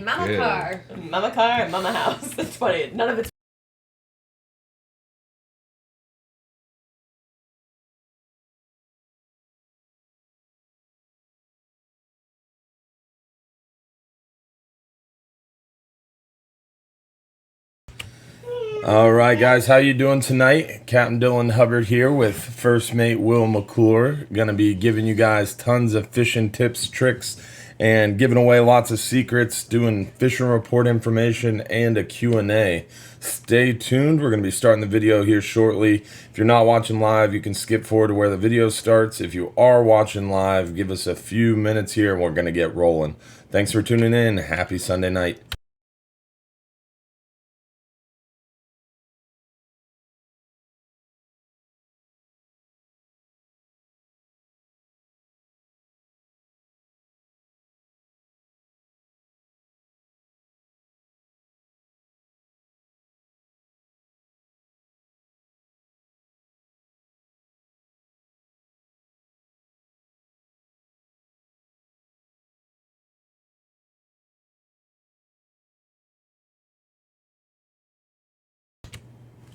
Mama Good. car. Mama car and mama house. It's funny. None of it's. All right, guys, how you doing tonight? Captain Dylan Hubbard here with First Mate Will McClure. Gonna be giving you guys tons of fishing tips, tricks, and giving away lots of secrets, doing fishing report information and a Q&A. Stay tuned. We're gonna be starting the video here shortly. If you're not watching live, you can skip forward to where the video starts. If you are watching live, give us a few minutes here and we're gonna get rolling. Thanks for tuning in. Happy Sunday night.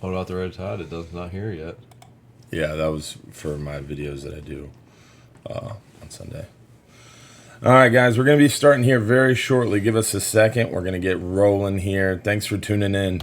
What about the red tide? It does not here yet. Yeah, that was for my videos that I do on Sunday. All right, guys, we're going to be starting here very shortly. Give us a second. We're going to get rolling here. Thanks for tuning in.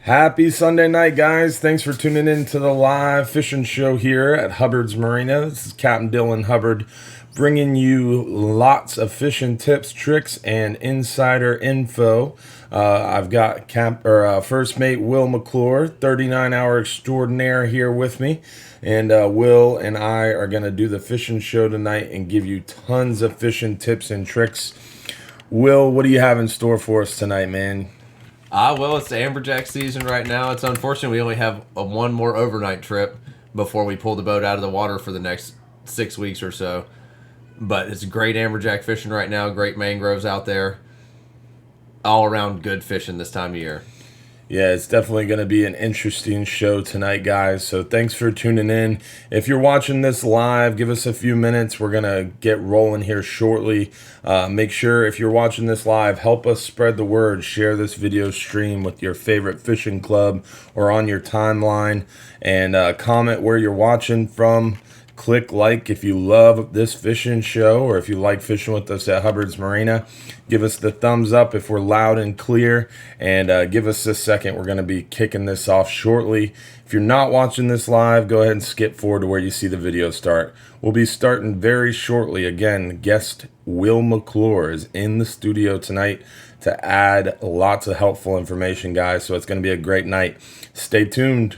Happy Sunday night, guys. Thanks for tuning in to the live fishing show here at Hubbard's Marina. This is Captain Dylan Hubbard bringing you lots of fishing tips, tricks, and insider info. I've got First Mate Will McClure, 39-hour extraordinaire here with me. And Will and I are going to do the fishing show tonight and give you tons of fishing tips and tricks. Will, what do you have in store for us tonight, man? Well, it's the Amberjack season right now. It's unfortunate we only have one more overnight trip before we pull the boat out of the water for the next 6 weeks or so. But it's great Amberjack fishing right now. Great mangroves out there. All around good fishing this time of year. Yeah, it's definitely going to be an interesting show tonight, guys. So thanks for tuning in. If you're watching this live, give us a few minutes. We're going to get rolling here shortly. Make sure if you're watching this live, help us spread the word. Share this video stream with your favorite fishing club or on your timeline. And comment where you're watching from. Click like if you love this fishing show or if you like fishing with us at Hubbard's Marina. Give us the thumbs up if we're loud and clear, and give us a second. We're going to be kicking this off shortly. If you're not watching this live, go ahead and skip forward to where you see the video start. We'll be starting very shortly. Again, guest Will McClure is in the studio tonight to add lots of helpful information, guys, so it's going to be a great night. Stay tuned.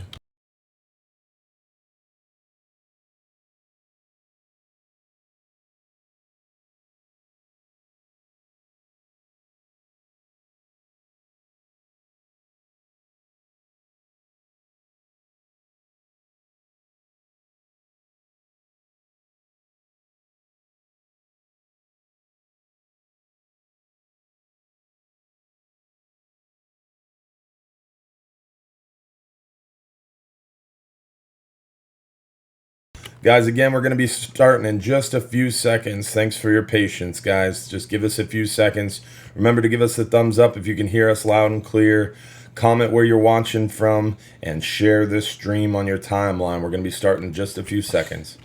Guys, again, we're going to be starting in just a few seconds. Thanks for your patience, guys. Just give us a few seconds. Remember to give us a thumbs up if you can hear us loud and clear. Comment where you're watching from and share this stream on your timeline. We're going to be starting in just a few seconds.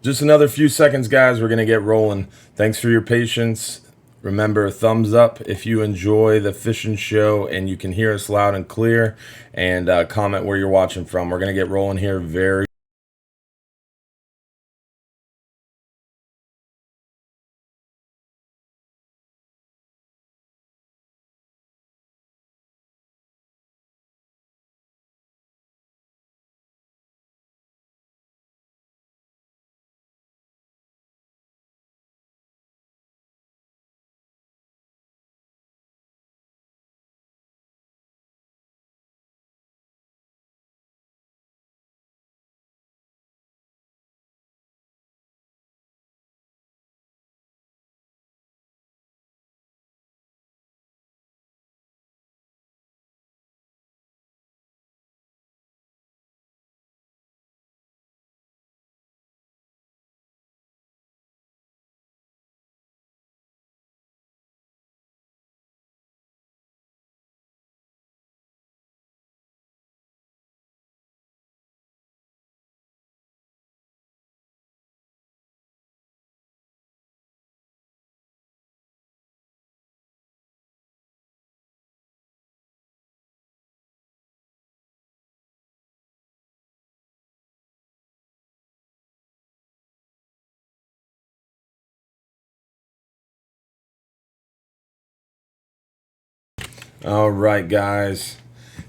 Just another few seconds, guys. We're going to get rolling. Thanks for your patience. Remember, thumbs up if you enjoy the fishing show and you can hear us loud and clear. And comment where you're watching from. We're going to get rolling here very. All right, guys.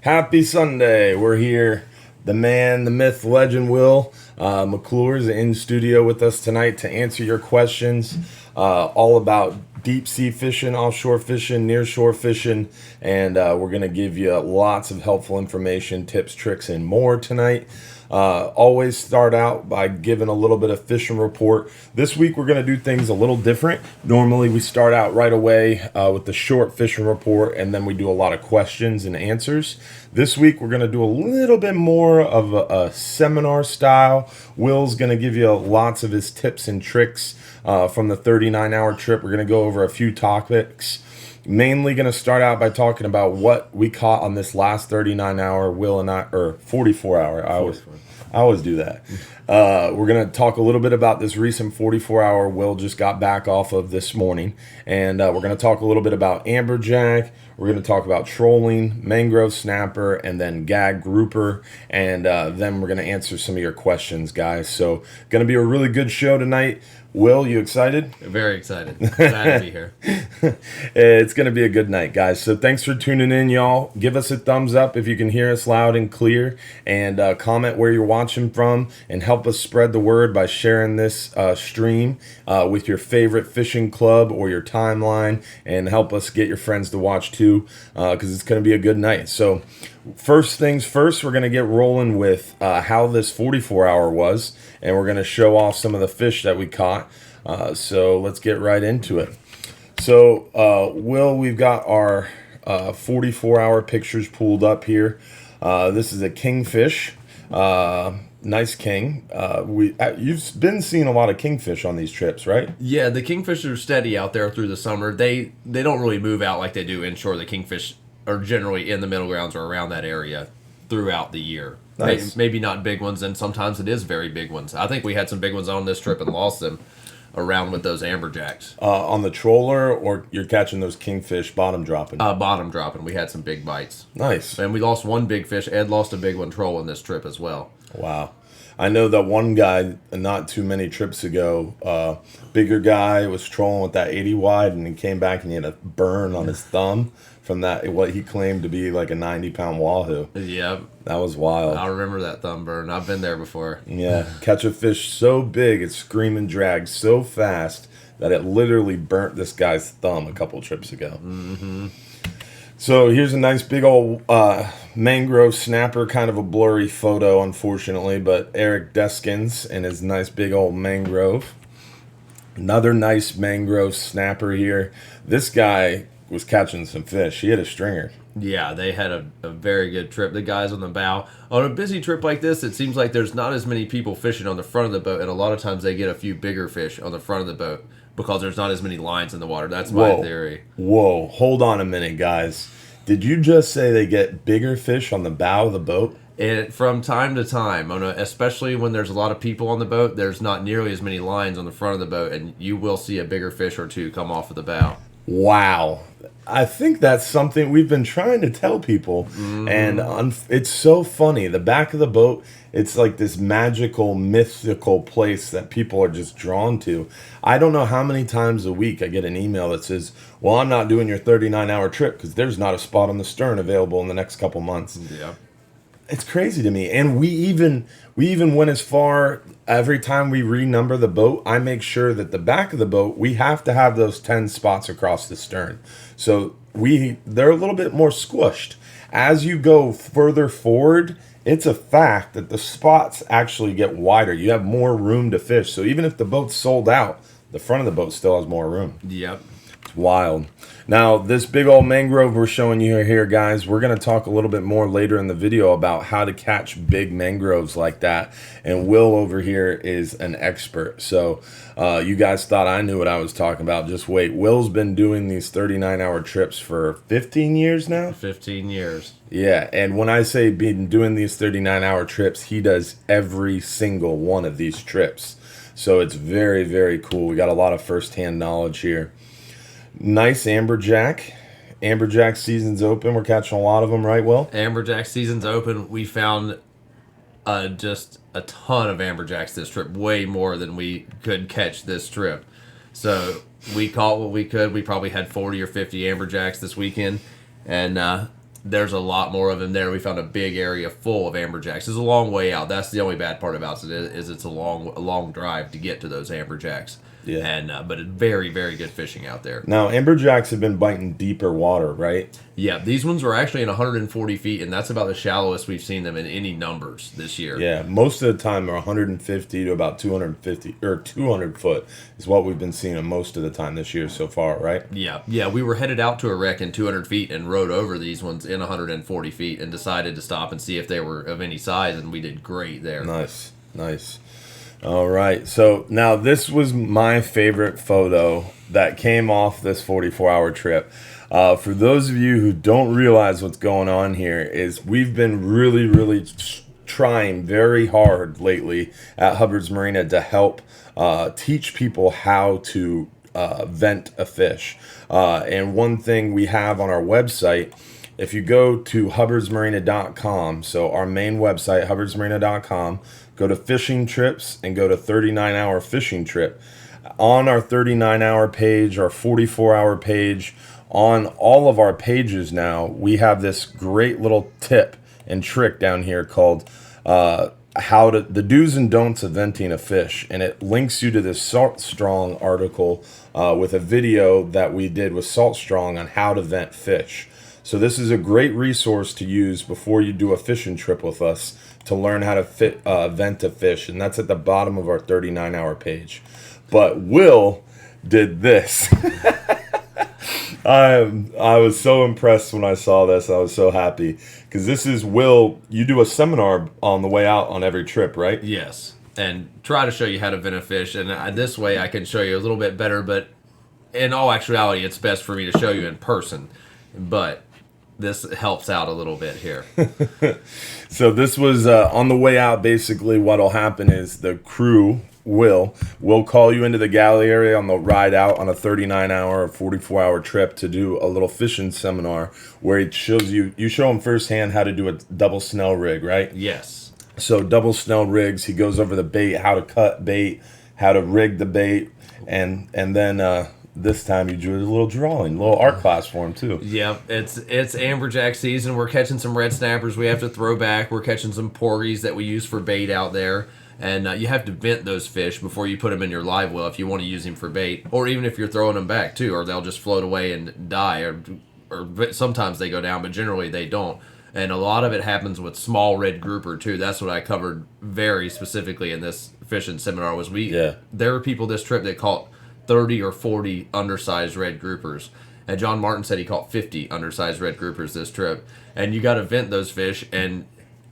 Happy Sunday. We're here. The man, the myth, legend, Will McClure is in studio with us tonight to answer your questions all about deep sea fishing, offshore fishing, near shore fishing, and we're going to give you lots of helpful information, tips, tricks, and more tonight. Always start out by giving a little bit of fishing report. This week we're going to do things a little different. Normally we start out right away with the short fishing report, and then we do a lot of questions and answers. This week we're going to do a little bit more of a seminar style. Will's going to give you lots of his tips and tricks from the 39-hour trip. We're going to go over a few topics. Mainly going to start out by talking about what we caught on this last 39-hour, Will and I, or 44-hour. I always do that. We're going to talk a little bit about this recent 44-hour Will just got back off of this morning. And we're going to talk a little bit about Amberjack. We're going to talk about trolling, mangrove snapper, and then gag grouper. And then we're going to answer some of your questions, guys. So going to be a really good show tonight. Will, you excited? Very excited. Glad to be here. It's going to be a good night, guys. So thanks for tuning in, y'all. Give us a thumbs up if you can hear us loud and clear, and comment where you're watching from, and help us spread the word by sharing this stream with your favorite fishing club or your timeline, and help us get your friends to watch too, because it's going to be a good night. So first things first, we're going to get rolling with how this 44-hour was, and we're going to show off some of the fish that we caught. So let's get right into it. So, Will, we've got our 44-hour pictures pulled up here. This is a kingfish. Nice king. You've been seeing a lot of kingfish on these trips, right? Yeah, the kingfish are steady out there through the summer. They don't really move out like they do inshore. The kingfish are generally in the middle grounds or around that area throughout the year. Nice. Maybe not big ones, and sometimes it is very big ones. I think we had some big ones on this trip and lost them around with those amberjacks. On the troller, or you're catching those kingfish bottom dropping? Bottom dropping. We had some big bites. Nice. And we lost one big fish. Ed lost a big one trolling this trip as well. Wow. I know that one guy not too many trips ago, bigger guy, was trolling with that 80 wide, and he came back and he had a burn on his thumb from that, what he claimed to be like a 90-pound wahoo. Yep. That was wild. I remember that thumb burn. I've been there before. Yeah. Catch a fish so big, it screamed and dragged so fast that it literally burnt this guy's thumb a couple trips ago. Mm-hmm. So here's a nice big old mangrove snapper, kind of a blurry photo, unfortunately, but Eric Deskins and his nice big old mangrove. Another nice mangrove snapper here. This guy was catching some fish. He had a stringer. Yeah, they had a very good trip. The guys on the bow. On a busy trip like this, it seems like there's not as many people fishing on the front of the boat, and a lot of times they get a few bigger fish on the front of the boat because there's not as many lines in the water. That's my theory. Whoa, hold on a minute, guys. Did you just say they get bigger fish on the bow of the boat? From time to time, especially when there's a lot of people on the boat, there's not nearly as many lines on the front of the boat, and you will see a bigger fish or two come off of the bow. Wow. I think that's something we've been trying to tell people. And it's so funny. The back of the boat, it's like this magical, mythical place that people are just drawn to. I don't know how many times a week I get an email that says, well, I'm not doing your 39-hour trip because there's not a spot on the stern available in the next couple months. Yeah. It's crazy to me. And we even went as far, every time we renumber the boat, I make sure that the back of the boat, we have to have those 10 spots across the stern. So they're a little bit more squished. As you go further forward, it's a fact that the spots actually get wider. You have more room to fish. So even if the boat's sold out, the front of the boat still has more room. Yep. It's wild. Now, this big old mangrove we're showing you here, guys, we're going to talk a little bit more later in the video about how to catch big mangroves like that. And Will over here is an expert. So you guys thought I knew what I was talking about. Just wait. Will's been doing these 39-hour trips for 15 years now. 15 years. Yeah, and when I say been doing these 39-hour trips, he does every single one of these trips. So it's very, very cool. We got a lot of first-hand knowledge here. Nice amberjack. Amberjack season's open. We're catching a lot of them, right, Will? Amberjack season's open. We found just a ton of amberjacks this trip, way more than we could catch this trip. So we caught what we could. We probably had 40 or 50 amberjacks this weekend, and there's a lot more of them there. We found a big area full of amberjacks. It's a long way out. That's the only bad part about it is it's a long drive to get to those amberjacks. Yeah. And but it's very, very good fishing out there. Now, amberjacks have been biting deeper water, right? Yeah, these ones were actually in 140 feet, and that's about the shallowest we've seen them in any numbers this year. Yeah, most of the time they're 150 to about 250 or 200 foot is what we've been seeing them most of the time this year so far, right? Yeah. We were headed out to a wreck in 200 feet and rode over these ones in 140 feet and decided to stop and see if they were of any size, and we did great there. Nice. All right, so now this was my favorite photo that came off this 44-hour trip. For those of you who don't realize what's going on here is we've been really trying very hard lately at Hubbard's Marina to help teach people how to vent a fish. And one thing we have on our website, if you go to hubbardsmarina.com, so our main website, hubbardsmarina.com, go to fishing trips and go to 39-hour fishing trip. On our 39-hour page, our 44-hour page, on all of our pages now, we have this great little tip and trick down here called the do's and don'ts of venting a fish. And it links you to this Salt Strong article with a video that we did with Salt Strong on how to vent fish. So this is a great resource to use before you do a fishing trip with us to learn how to vent a fish, and that's at the bottom of our 39-hour page. But Will did this. I was so impressed when I saw this. I was so happy because this is Will. You do a seminar on the way out on every trip, right? Yes, and try to show you how to vent a fish, and this way I can show you a little bit better, but in all actuality, it's best for me to show you in person. But this helps out a little bit here. So this was on the way out. Basically, what'll happen is the crew will call you into the galley area on the ride out on a 39-hour or 44-hour trip to do a little fishing seminar where it shows you show them firsthand how to do a double snell rig, right? Yes. So double snell rigs. He goes over the bait, how to cut bait, how to rig the bait, and then this time you drew a little drawing, a little art class for him too. Yep, it's amberjack season. We're catching some red snappers we have to throw back. We're catching some porgies that we use for bait out there. And you have to vent those fish before you put them in your live well if you want to use them for bait. Or even if you're throwing them back too, or they'll just float away and die. Or sometimes they go down, but generally they don't. And a lot of it happens with small red grouper too. That's what I covered very specifically in this fishing seminar was there were people this trip that caught 30 or 40 undersized red groupers. And John Martin said he caught 50 undersized red groupers this trip. And you got to vent those fish, and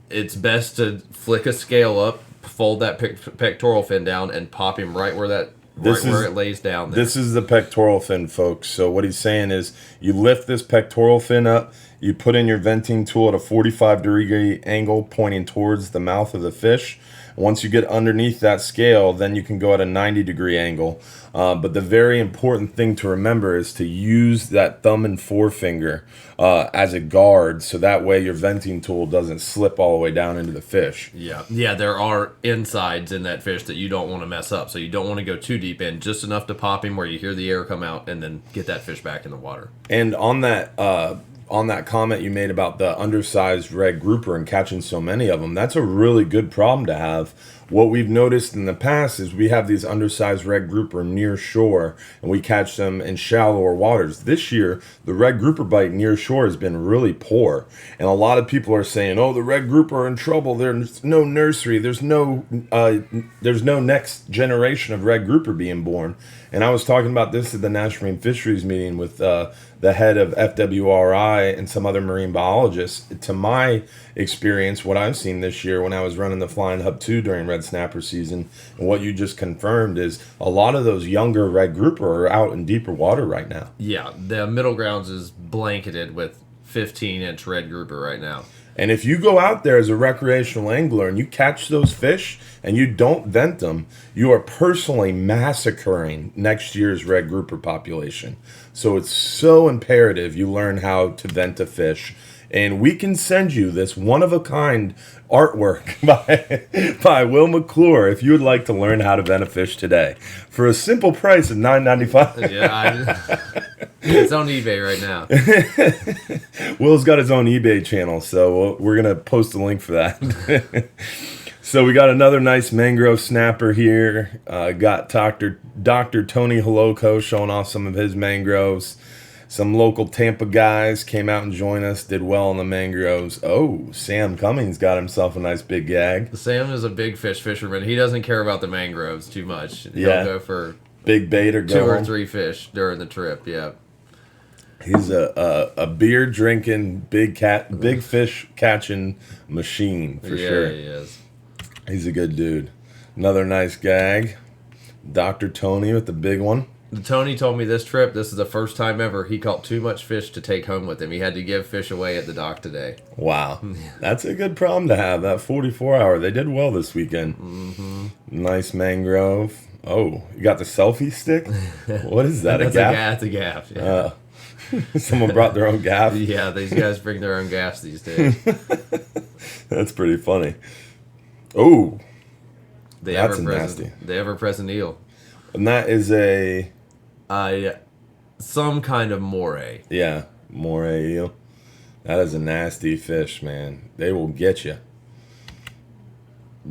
it's best to flick a scale up, fold that pectoral fin down, and pop him right where that where it lays down there. This is the pectoral fin, folks. So what he's saying is you lift this pectoral fin up, you put in your venting tool at a 45-degree angle pointing towards the mouth of the fish. Once you get underneath that scale, then you can go at a 90-degree angle. But the very important thing to remember is to use that thumb and forefinger as a guard, so that way your venting tool doesn't slip all the way down into the fish. Yeah, there are insides in that fish that you don't want to mess up, so you don't want to go too deep in, just enough to pop him where you hear the air come out and then get that fish back in the water. And on that comment you made about the undersized red grouper and catching so many of them, that's a really good problem to have. What we've noticed in the past is we have these undersized red grouper near shore, and we catch them in shallower waters. This year, the red grouper bite near shore has been really poor, and a lot of people are saying, "Oh, the red grouper are in trouble. There's no nursery. There's no next generation of red grouper being born." And I was talking about this at the National Marine Fisheries meeting with the head of FWRI and some other marine biologists. To my experience, what I've seen this year when I was running the Flying Hub 2 during red snapper season, and what you just confirmed, is a lot of those younger red grouper are out in deeper water right now. Yeah, the middle grounds is blanketed with 15-inch red grouper right now. And if you go out there as a recreational angler and you catch those fish and you don't vent them, you are personally massacring next year's red grouper population. So it's so imperative you learn how to vent a fish. And we can send you this one-of-a-kind artwork by Will McClure if you would like to learn how to vent a fish today for a simple price of $9.95. Yeah, it's on eBay right now. Will's got his own eBay channel, so we're going to post a link for that. So we got another nice mangrove snapper here. Got Dr. Tony Holoko showing off some of his mangroves. Some local Tampa guys came out and joined us, did well on the mangroves. Oh, Sam Cummings got himself a nice big gag. Sam is a big fish fisherman. He doesn't care about the mangroves too much. He'll go for big bait or two or three fish during the trip. Yeah, he's a beer drinking, big fish catching machine for sure. Yeah, he is. He's a good dude. Another nice gag. Dr. Tony with the big one. Tony told me this trip, this is the first time ever he caught too much fish to take home with him. He had to give fish away at the dock today. Wow. That's a good problem to have, that 44-hour. They did well this weekend. Mm-hmm. Nice mangrove. Oh, you got the selfie stick? What is that, a gaff? That's a gaff, yeah. Someone brought their own gaff? Yeah, these guys bring their own gaffs these days. That's pretty funny. Oh, that's nasty. The ever-present eel. And that is some kind of moray. Yeah, moray eel. That is a nasty fish, man. They will get you.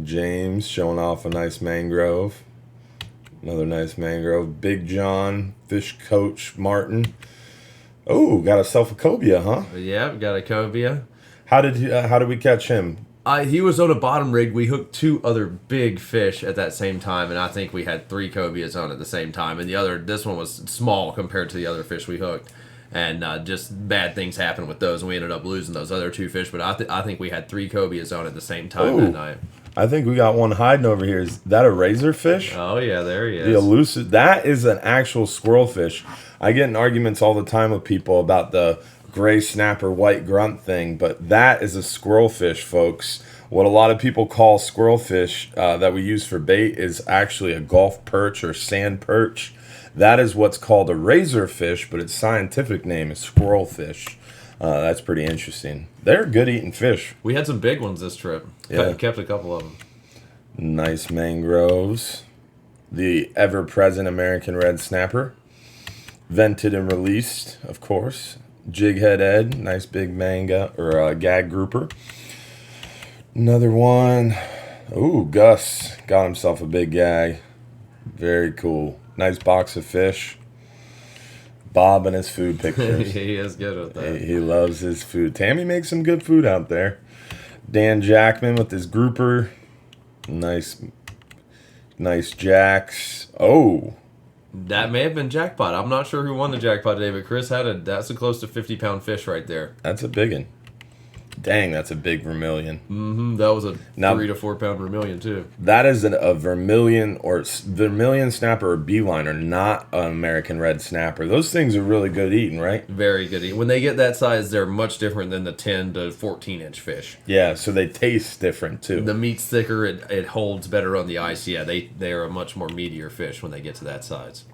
James showing off a nice mangrove. Another nice mangrove. Big John, fish coach Martin. Oh, got a cobia, huh? Yeah, got a cobia. How did we catch him? He was on a bottom rig. We hooked two other big fish at that same time, and I think we had 3 cobias on at the same time. And this one was small compared to the other fish we hooked, and just bad things happened with those, and we ended up losing those other 2 fish. But I think we had 3 cobias on at the same time that night. I think we got one hiding over here. Is that a razorfish? Oh yeah, there he is. The elusive. That is an actual squirrel fish. I get in arguments all the time with people about the gray snapper, white grunt thing, but that is a squirrel fish, folks. What a lot of people call squirrel fish that we use for bait is actually a Gulf perch or sand perch. That is what's called a razorfish, but its scientific name is squirrel fish. That's pretty interesting. They're good eating fish. We had some big ones this trip. Yeah. Kept a couple of them. Nice mangroves. The ever-present American red snapper. Vented and released, of course. Jighead Ed, nice big gag grouper. Another one. Ooh, Gus got himself a big gag. Very cool. Nice box of fish. Bob and his food pictures. He is good with that. He loves his food. Tammy makes some good food out there. Dan Jackman with his grouper. Nice jacks. Oh. That may have been jackpot. I'm not sure who won the jackpot today, but Chris that's a close to 50-pound fish right there. That's a big one. Dang, that's a big vermilion. That was a Now- 3 to 4 pound vermilion too. That is a vermilion or vermilion snapper or beeliner, not an American red snapper. Those things are really good eating, right? Very good. When they get that size, they're much different than the 10 to 14 inch fish. Yeah, so they taste different too. The meat's thicker. It holds better on the ice. Yeah, they are a much more meatier fish when they get to that size.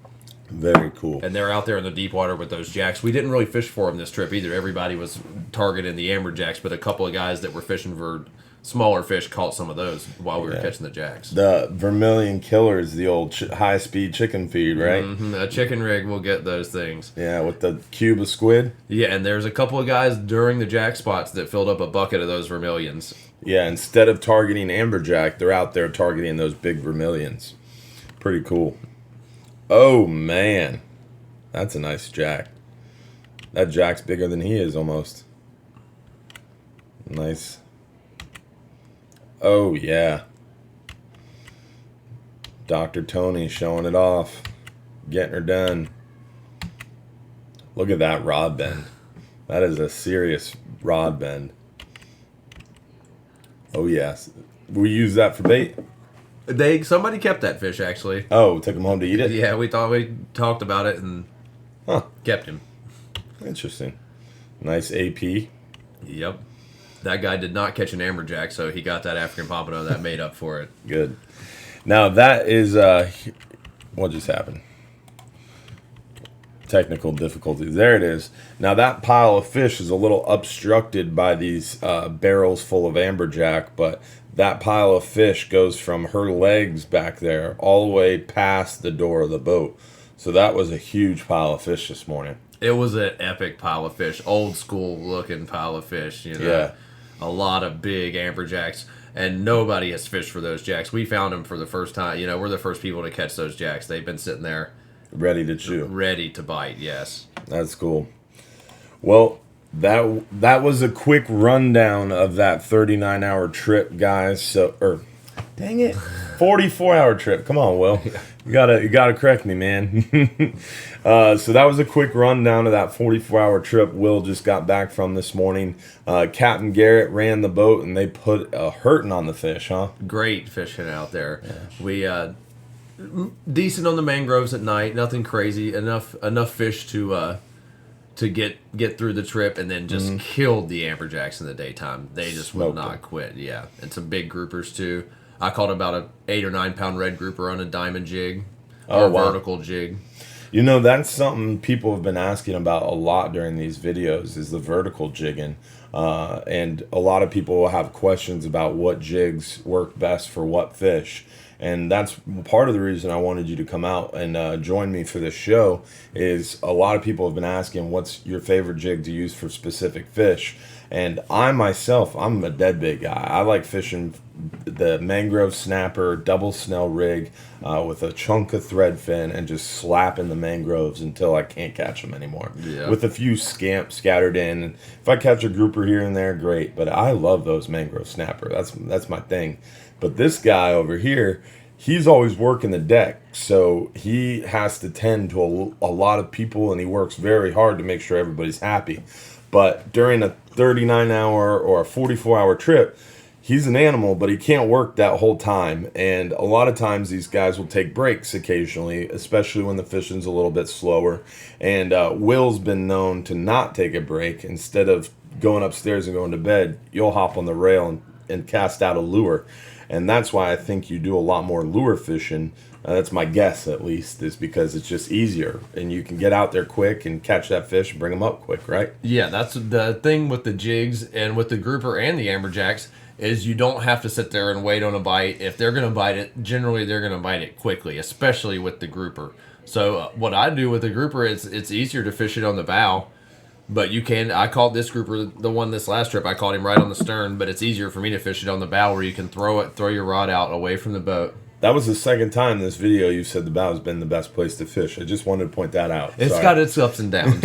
Very cool. And they're out there in the deep water with those jacks. We didn't really fish for them this trip either. Everybody was targeting the amberjacks, but a couple of guys that were fishing for smaller fish caught some of those while we were catching the jacks. The vermilion killer is the old high-speed chicken feed, right? A chicken rig will get those things. Yeah, with the cube of squid. Yeah, and there's a couple of guys during the jack spots that filled up a bucket of those vermilions. Yeah, instead of targeting amberjack, they're out there targeting those big vermilions. Pretty cool. Oh, man. That's a nice jack. That jack's bigger than he is almost. Nice. Oh, yeah. Dr. Tony showing it off. Getting her done. Look at that rod bend. That is a serious rod bend. Oh, yes. We use that for bait? Somebody kept that fish actually. Oh, took him home to eat it? Yeah, we talked about it and kept him. Interesting. Nice AP. Yep. That guy did not catch an amberjack, so he got that African pompano that made up for it. Good. Now that is what just happened? Technical difficulties. There it is. Now that pile of fish is a little obstructed by these barrels full of amberjack, but that pile of fish goes from her legs back there all the way past the door of the boat. So that was a huge pile of fish this morning. It was an epic pile of fish, old school looking pile of fish. You know, Yeah. A lot of big amberjacks, and nobody has fished for those jacks. We found them for the first time. You know, we're the first people to catch those jacks. They've been sitting there Ready to chew. ready to bite. Yes. That's cool. Well, that was a quick rundown of that 39-hour trip, guys. So, dang it, 44-hour trip. Come on, Will. You gotta correct me, man. So that was a quick rundown of that 44-hour trip Will just got back from this morning. Captain Garrett ran the boat, and they put a hurting on the fish, huh? Great fishing out there. Yeah. We decent on the mangroves at night. Nothing crazy. Enough fish to get through the trip, and then just killed the amberjacks in the daytime. They just Smoked would not them. quit. Yeah, and some big groupers too. I caught about a 8 or 9 pound red grouper on a diamond jig, or wow. vertical jig. You know, that's something people have been asking about a lot during these videos is the vertical jigging. And a lot of people will have questions about what jigs work best for what fish. And that's part of the reason I wanted you to come out and join me for this show is a lot of people have been asking what's your favorite jig to use for specific fish. And I'm a dead bait guy. I like fishing the mangrove snapper double snell rig with a chunk of thread fin and just slapping the mangroves until I can't catch them anymore. Yeah. With a few scamps scattered in. And if I catch a grouper here and there, great. But I love those mangrove snapper. That's my thing. But this guy over here, he's always working the deck. So he has to tend to a lot of people, and he works very hard to make sure everybody's happy. But during a 39-hour or a 44-hour trip, he's an animal, but he can't work that whole time. And a lot of times these guys will take breaks occasionally, especially when the fishing's a little bit slower. And Will's been known to not take a break. Instead of going upstairs and going to bed, you'll hop on the rail and cast out a lure. And that's why I think you do a lot more lure fishing. That's my guess, at least, is because it's just easier. And you can get out there quick and catch that fish and bring them up quick, right? Yeah, that's the thing with the jigs and with the grouper and the amberjacks is you don't have to sit there and wait on a bite. If they're going to bite it, generally they're going to bite it quickly, especially with the grouper. So what I do with the grouper is it's easier to fish it on the bow. But I caught this grouper, the one this last trip, I caught him right on the stern, but it's easier for me to fish it on the bow where you can throw your rod out away from the boat. That was the second time in this video you said the bow has been the best place to fish. I just wanted to point that out. It's Sorry. got its ups and downs,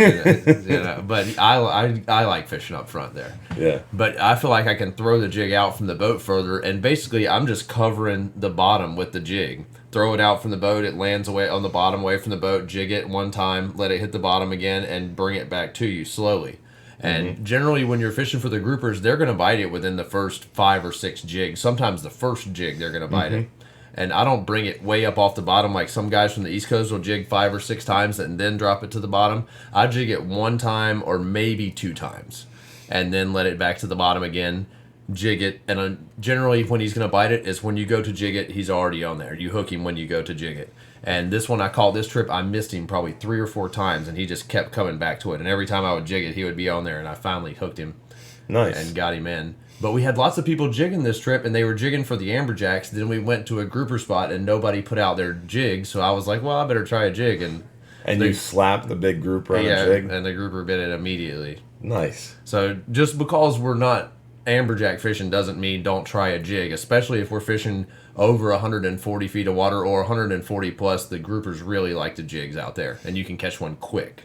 but I like fishing up front there. Yeah. But I feel like I can throw the jig out from the boat further, and basically I'm just covering the bottom with the jig. Throw it out from the boat, it lands away on the bottom away from the boat, jig it one time, let it hit the bottom again, and bring it back to you slowly. And generally, when you're fishing for the groupers, they're going to bite it within the first 5 or 6 jigs. Sometimes the first jig, they're going to bite it. And I don't bring it way up off the bottom like some guys from the East Coast will jig 5 or 6 times and then drop it to the bottom. I jig it 1 time or maybe 2 times and then let it back to the bottom again, jig it. And generally, when he's going to bite it is when you go to jig it, he's already on there. You hook him when you go to jig it. And this one I caught this trip, I missed him probably 3 or 4 times, and he just kept coming back to it. And every time I would jig it, he would be on there, and I finally hooked him. Nice. And got him in. But we had lots of people jigging this trip, and they were jigging for the Amberjacks. Then we went to a grouper spot, and nobody put out their jig, so I was like, well, I better try a jig. And you slapped the big grouper on a jig? And the grouper bit it immediately. Nice. So just because we're not Amberjack fishing doesn't mean don't try a jig, especially if we're fishing over 140 feet of water or 140 plus. The groupers really like the jigs out there, and you can catch one quick.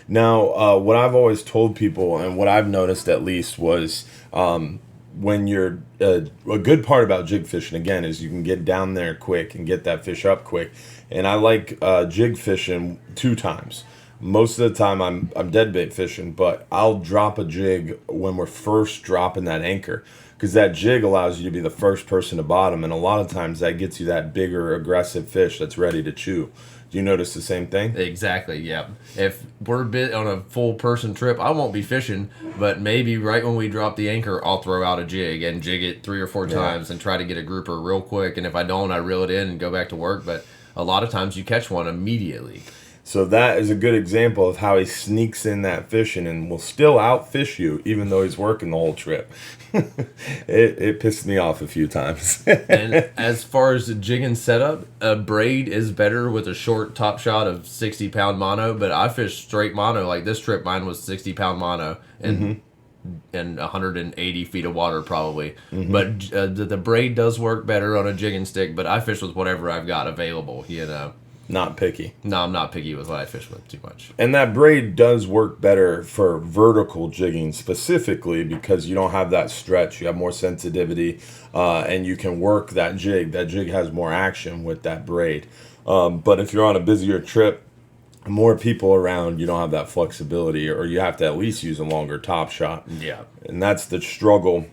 Now, what I've always told people, and what I've noticed at least, was when you're a good part about jig fishing, again, is you can get down there quick and get that fish up quick. And I like jig fishing 2 times. Most of the time I'm deadbait fishing, but I'll drop a jig when we're first dropping that anchor, because that jig allows you to be the first person to bottom, and a lot of times that gets you that bigger aggressive fish that's ready to chew. Do you notice the same thing? Exactly, yeah. If we're bit on a full person trip, I won't be fishing, but maybe right when we drop the anchor, I'll throw out a jig and jig it 3 or 4 times and try to get a grouper real quick. And if I don't, I reel it in and go back to work. But a lot of times you catch one immediately. So that is a good example of how he sneaks in that fishing and will still outfish you, even though he's working the whole trip. It pissed me off a few times. And as far as the jigging setup, a braid is better with a short top shot of 60-pound mono, but I fish straight mono. Like this trip, mine was 60-pound mono and 180 feet of water probably. But the braid does work better on a jigging stick, but I fish with whatever I've got available, you know. Not picky. No, I'm not picky with what I fish with too much. And that braid does work better for vertical jigging specifically because you don't have that stretch. You have more sensitivity, and you can work that jig. That jig has more action with that braid. But if you're on a busier trip, more people around, you don't have that flexibility, or you have to at least use a longer top shot. Yeah. And that's the struggle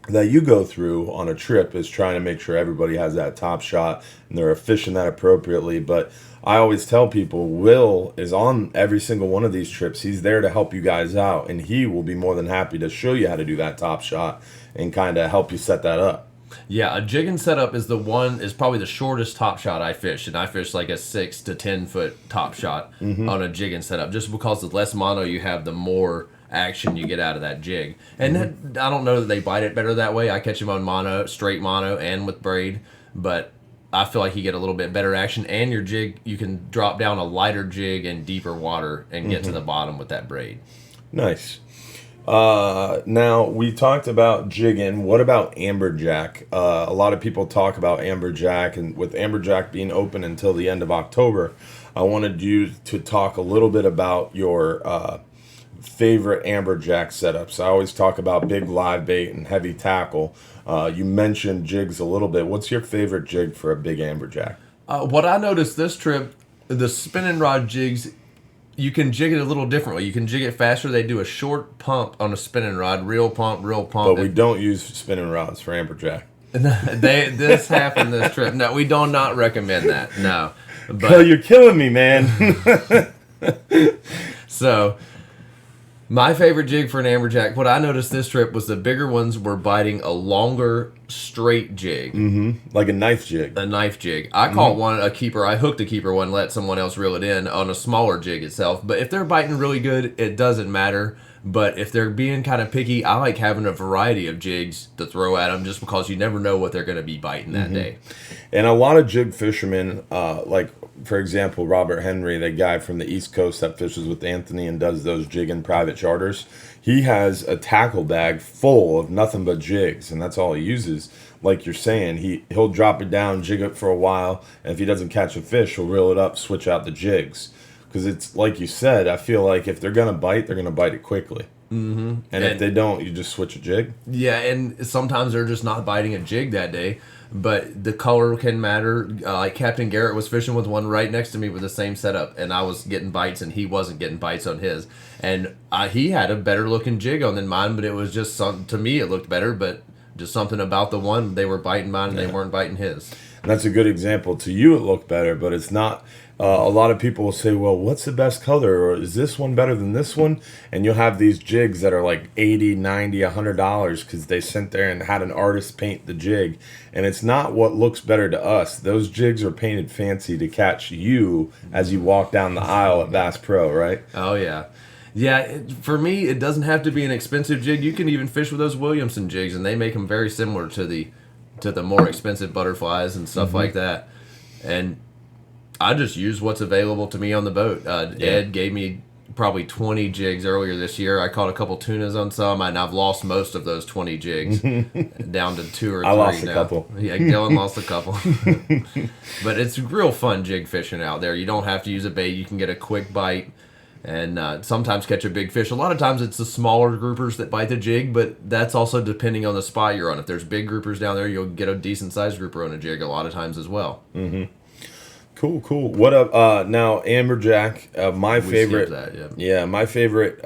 that you go through on a trip, is trying to make sure everybody has that top shot and they're fishing that appropriately. But I always tell people, Will is on every single one of these trips. He's there to help you guys out, and he will be more than happy to show you how to do that top shot and kind of help you set that up. Yeah, a jigging setup is probably the shortest top shot I fish, and I fish like a 6 to 10 foot top shot on a jigging setup, just because the less mono you have, the more action you get out of that jig. And I don't know that they bite it better that way. I catch them on mono, straight mono, and with braid, but I feel like you get a little bit better action, and your jig, you can drop down a lighter jig in deeper water and get to the bottom with that braid. Nice. Now, we talked about jigging. What about Amberjack? A lot of people talk about Amberjack, and with Amberjack being open until the end of October, I wanted you to talk a little bit about your favorite Amberjack setups. I always talk about big live bait and heavy tackle. You mentioned jigs a little bit. What's your favorite jig for a big Amberjack? What I noticed this trip, the spinning rod jigs, you can jig it a little differently. You can jig it faster. They do a short pump on a spinning rod, real pump. But we don't use spinning rods for Amberjack. This happened this trip. No, we do not recommend that. No. But, oh, you're killing me, man. So, my favorite jig for an Amberjack, what I noticed this trip was the bigger ones were biting a longer straight jig. Like a knife jig. A knife jig. I caught one, a keeper. I hooked a keeper one, let someone else reel it in on a smaller jig itself. But if they're biting really good, it doesn't matter. But if they're being kind of picky, I like having a variety of jigs to throw at them, just because you never know what they're going to be biting that day. And a lot of jig fishermen, like, for example, Robert Henry, the guy from the East Coast that fishes with Anthony and does those jigging private charters, he has a tackle bag full of nothing but jigs, and that's all he uses. Like you're saying, he'll drop it down, jig it for a while, and if he doesn't catch a fish, he'll reel it up, switch out the jigs. Because it's like you said, I feel like if they're going to bite it quickly. And if they don't, you just switch a jig. Yeah, and sometimes they're just not biting a jig that day. but the color can matter. Like Captain Garrett was fishing with one right next to me with the same setup, and I was getting bites, and he wasn't getting bites on his. And he had a better looking jig on than mine, but it was just something, to me it looked better, but just something about the one, they were biting mine and they weren't biting his. And that's a good example. To you, it looked better, but it's not. A lot of people will say, well, what's the best color? Or is this one better than this one? And you'll have these jigs that are like $80, $90, $100 because they sent there and had an artist paint the jig. And it's not what looks better to us. Those jigs are painted fancy to catch you as you walk down the aisle at Bass Pro, right? Oh, yeah. Yeah, for me, it doesn't have to be an expensive jig. You can even fish with those Williamson jigs, and they make them very similar to the more expensive butterflies and stuff like that. And I just use what's available to me on the boat. Ed gave me probably 20 jigs earlier this year. I caught a couple tunas on some, and I've lost most of those 20 jigs down to 2 or 3 I lost now. a couple. Yeah, Dylan lost a couple. But it's real fun jig fishing out there. You don't have to use a bait. You can get a quick bite and sometimes catch a big fish. A lot of times it's the smaller groupers that bite the jig, but that's also depending on the spot you're on. If there's big groupers down there, you'll get a decent-sized grouper on a jig a lot of times as well. Mm-hmm. Cool. What up? Now Amberjack, my favorite. That, my favorite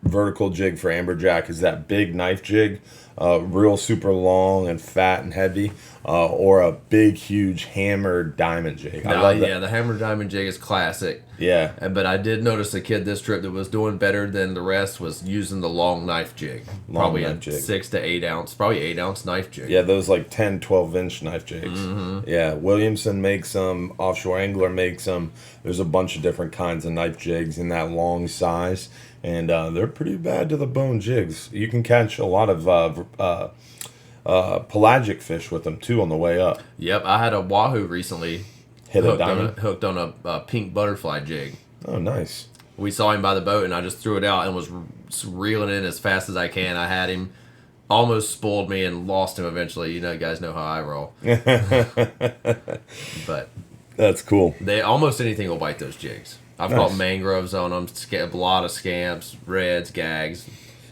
vertical jig for Amberjack is that big knife jig, real super long and fat and heavy, or a big huge hammered diamond jig. I love that. Yeah, the hammered diamond jig is classic. Yeah, But I did notice a kid this trip that was doing better than the rest was using the long knife jig. Probably a 6 to 8 ounce, probably 8 ounce knife jig. Yeah, those like 10, 12-inch knife jigs. Mm-hmm. Yeah, Williamson makes them. Offshore Angler makes them. There's a bunch of different kinds of knife jigs in that long size, and they're pretty bad to the bone jigs. You can catch a lot of pelagic fish with them too on the way up. Yep, I had a wahoo recently. Hit a diamond? Hooked on a pink butterfly jig. Oh, nice. We saw him by the boat, and I just threw it out and was reeling in as fast as I can. I had him, almost spoiled me, and lost him eventually. You guys know how I roll. But that's cool. Almost anything will bite those jigs. I've caught mangroves on them, a lot of scamps, reds, gags.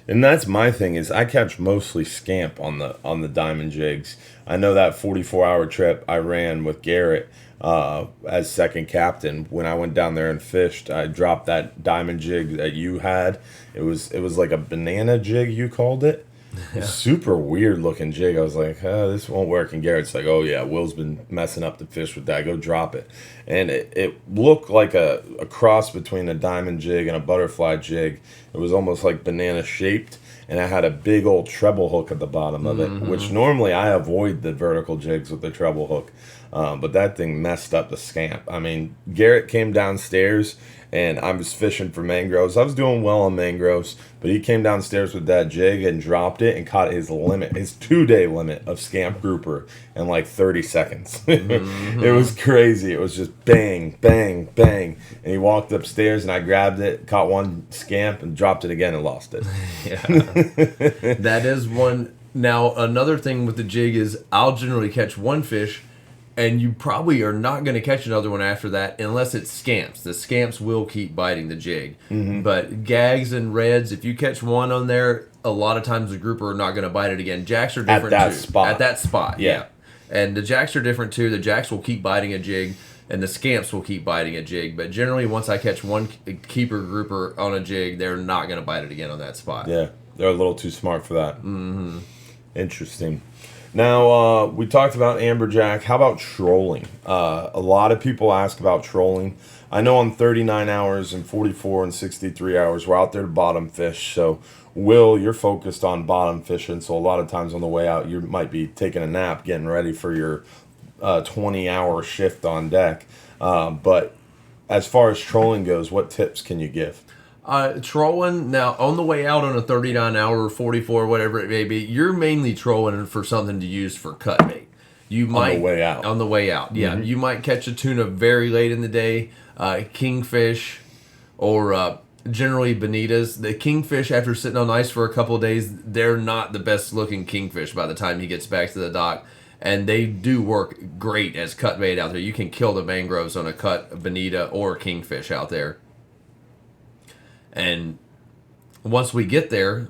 And that's my thing is I catch mostly scamp on the diamond jigs. I know that 44-hour trip I ran with Garrett as second captain. When I went down there and fished, I dropped that diamond jig that you had. It was like a banana jig, you called it. Yeah. Super weird looking jig. I was like, this won't work. And Garrett's like, oh yeah, Will's been messing up the fish with that. Go drop it. And it looked like a cross between a diamond jig and a butterfly jig. It was almost like banana shaped. And I had a big old treble hook at the bottom of it, which normally I avoid the vertical jigs with the treble hook. But that thing messed up the scamp. I mean, Garrett came downstairs and I was fishing for mangroves. I was doing well on mangroves, but he came downstairs with that jig and dropped it and caught his 2-day limit of scamp grouper in like 30 seconds. It was crazy. It was just bang, bang, bang. And he walked upstairs and I grabbed it, caught one scamp and dropped it again and lost it. Yeah. That is one. Now, another thing with the jig is I'll generally catch one fish and you probably are not going to catch another one after that unless it's scamps. The scamps will keep biting the jig. But gags and reds, if you catch one on there, a lot of times the grouper are not going to bite it again. Jacks are different at that spot, yeah. And the jacks are different too. The jacks will keep biting a jig, and the scamps will keep biting a jig. But generally, once I catch one keeper grouper on a jig, they're not going to bite it again on that spot. Yeah, they're a little too smart for that. Interesting. Now, we talked about Amberjack. How about trolling? A lot of people ask about trolling. I know on 39 hours and 44 and 63 hours, we're out there to bottom fish. So, Will, you're focused on bottom fishing. So, a lot of times on the way out, you might be taking a nap, getting ready for your 20-hour shift on deck. But as far as trolling goes, what tips can you give? Trolling, now on the way out on a 39 hour or 44, whatever it may be, you're mainly trolling for something to use for cut bait. You might, on the way out, yeah. You might catch a tuna very late in the day, kingfish, or generally bonitas. The kingfish, after sitting on ice for a couple of days, they're not the best looking kingfish by the time he gets back to the dock. And they do work great as cut bait out there. You can kill the mangroves on a cut bonita or kingfish out there. And once we get there,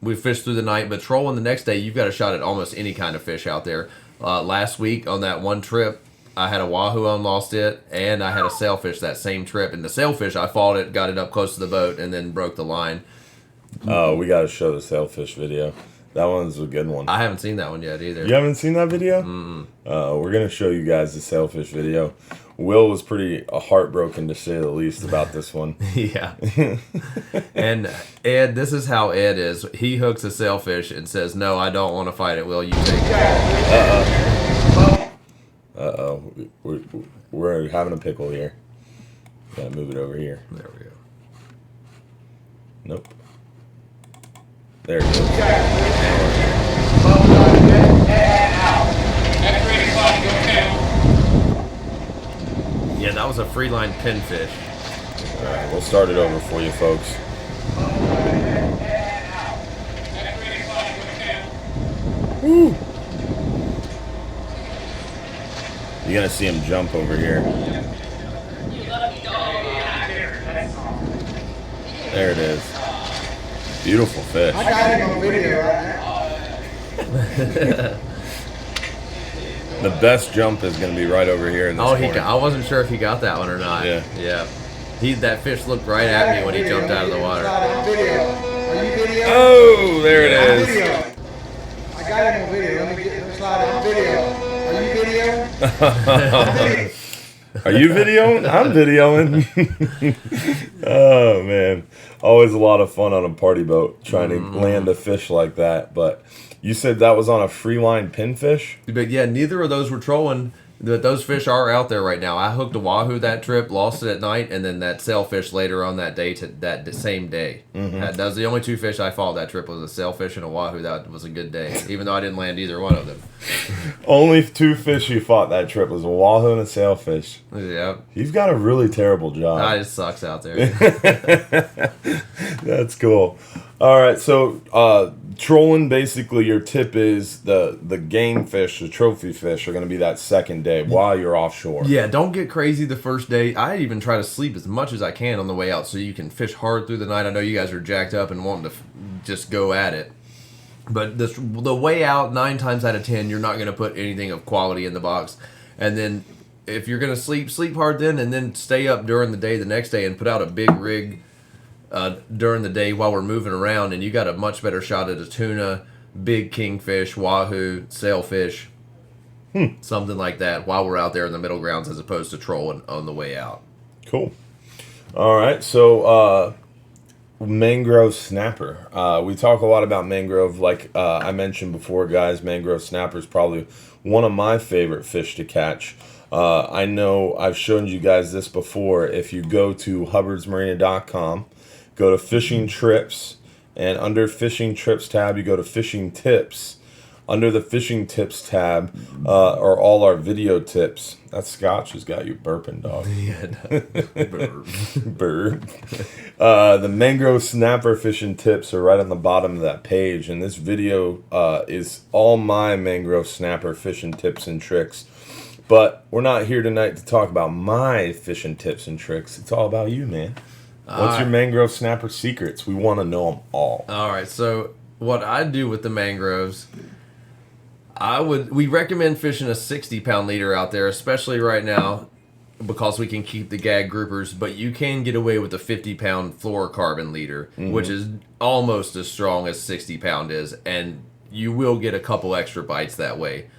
we fish through the night, but trolling the next day, you've got a shot at almost any kind of fish out there. Last week on that one trip, I had a wahoo on, lost it, and I had a sailfish that same trip. And the sailfish, I fought it, got it up close to the boat, and then broke the line. Oh, we got to show the sailfish video. That one's a good one. I haven't seen that one yet either. You haven't seen that video? We're going to show you guys the sailfish video. Will was pretty heartbroken, to say the least, about this one. Yeah. And Ed, this is how Ed is. He hooks a sailfish and says, "No, I don't want to fight it. Will you take it?" Uh-oh. We're having a pickle here. Gotta move it over here. There we go. Nope. There it goes. Yeah, that was a free line pinfish. Alright, we'll start it over for you folks. Woo! You're gonna see him jump over here. There it is. Beautiful fish. I got him on video right now. The best jump is going to be right over here in this corner. I wasn't sure if he got that one or not. Yeah. Yeah. That fish looked right at me when he jumped out of the water. On video. Are you video? Oh, there it is. Video. I got him on video. Let me slide on video. Are you video? Are you videoing? I'm videoing. Oh, man. Always a lot of fun on a party boat trying to land a fish like that. But you said that was on a free line pinfish? But yeah, neither of those were trolling. Those fish are out there right now. I hooked a wahoo that trip, lost it at night, and then that sailfish later on that day, same day. That was the only two fish I fought that trip, was a sailfish and a wahoo. That was a good day, even though I didn't land either one of them. Only two fish you fought that trip was a wahoo and a sailfish. Yeah. You've got a really terrible job. It just sucks out there. That's cool. All right, so trolling, basically your tip is the game fish, the trophy fish, are going to be that second day while you're offshore. Yeah, don't get crazy the first day. I even try to sleep as much as I can on the way out so you can fish hard through the night. I know you guys are jacked up and wanting to just go at it. But the way out, 9 times out of 10, you're not going to put anything of quality in the box. And then if you're going to sleep hard then, and then stay up during the day the next day and put out a big rig during the day while we're moving around, and you got a much better shot at a tuna, big kingfish, wahoo, sailfish, something like that while we're out there in the middle grounds as opposed to trolling on the way out. Cool. All right, so mangrove snapper. We talk a lot about mangrove. Like I mentioned before, guys, mangrove snapper is probably one of my favorite fish to catch. I know I've shown you guys this before. If you go to hubbardsmarina.com, go to fishing trips, and under fishing trips tab, you go to fishing tips. Under the fishing tips tab are all our video tips. That scotch has got you burping, dog. Yeah, Burp. The mangrove snapper fishing tips are right on the bottom of that page, and this video is all my mangrove snapper fishing tips and tricks. But we're not here tonight to talk about my fishing tips and tricks. It's all about you, man. What's your mangrove snapper secrets? We want to know them all. All right, so what I do with the mangroves, we recommend fishing a 60-pound leader out there, especially right now, because we can keep the gag groupers, but you can get away with a 50-pound fluorocarbon leader, which is almost as strong as 60-pound is, and you will get a couple extra bites that way.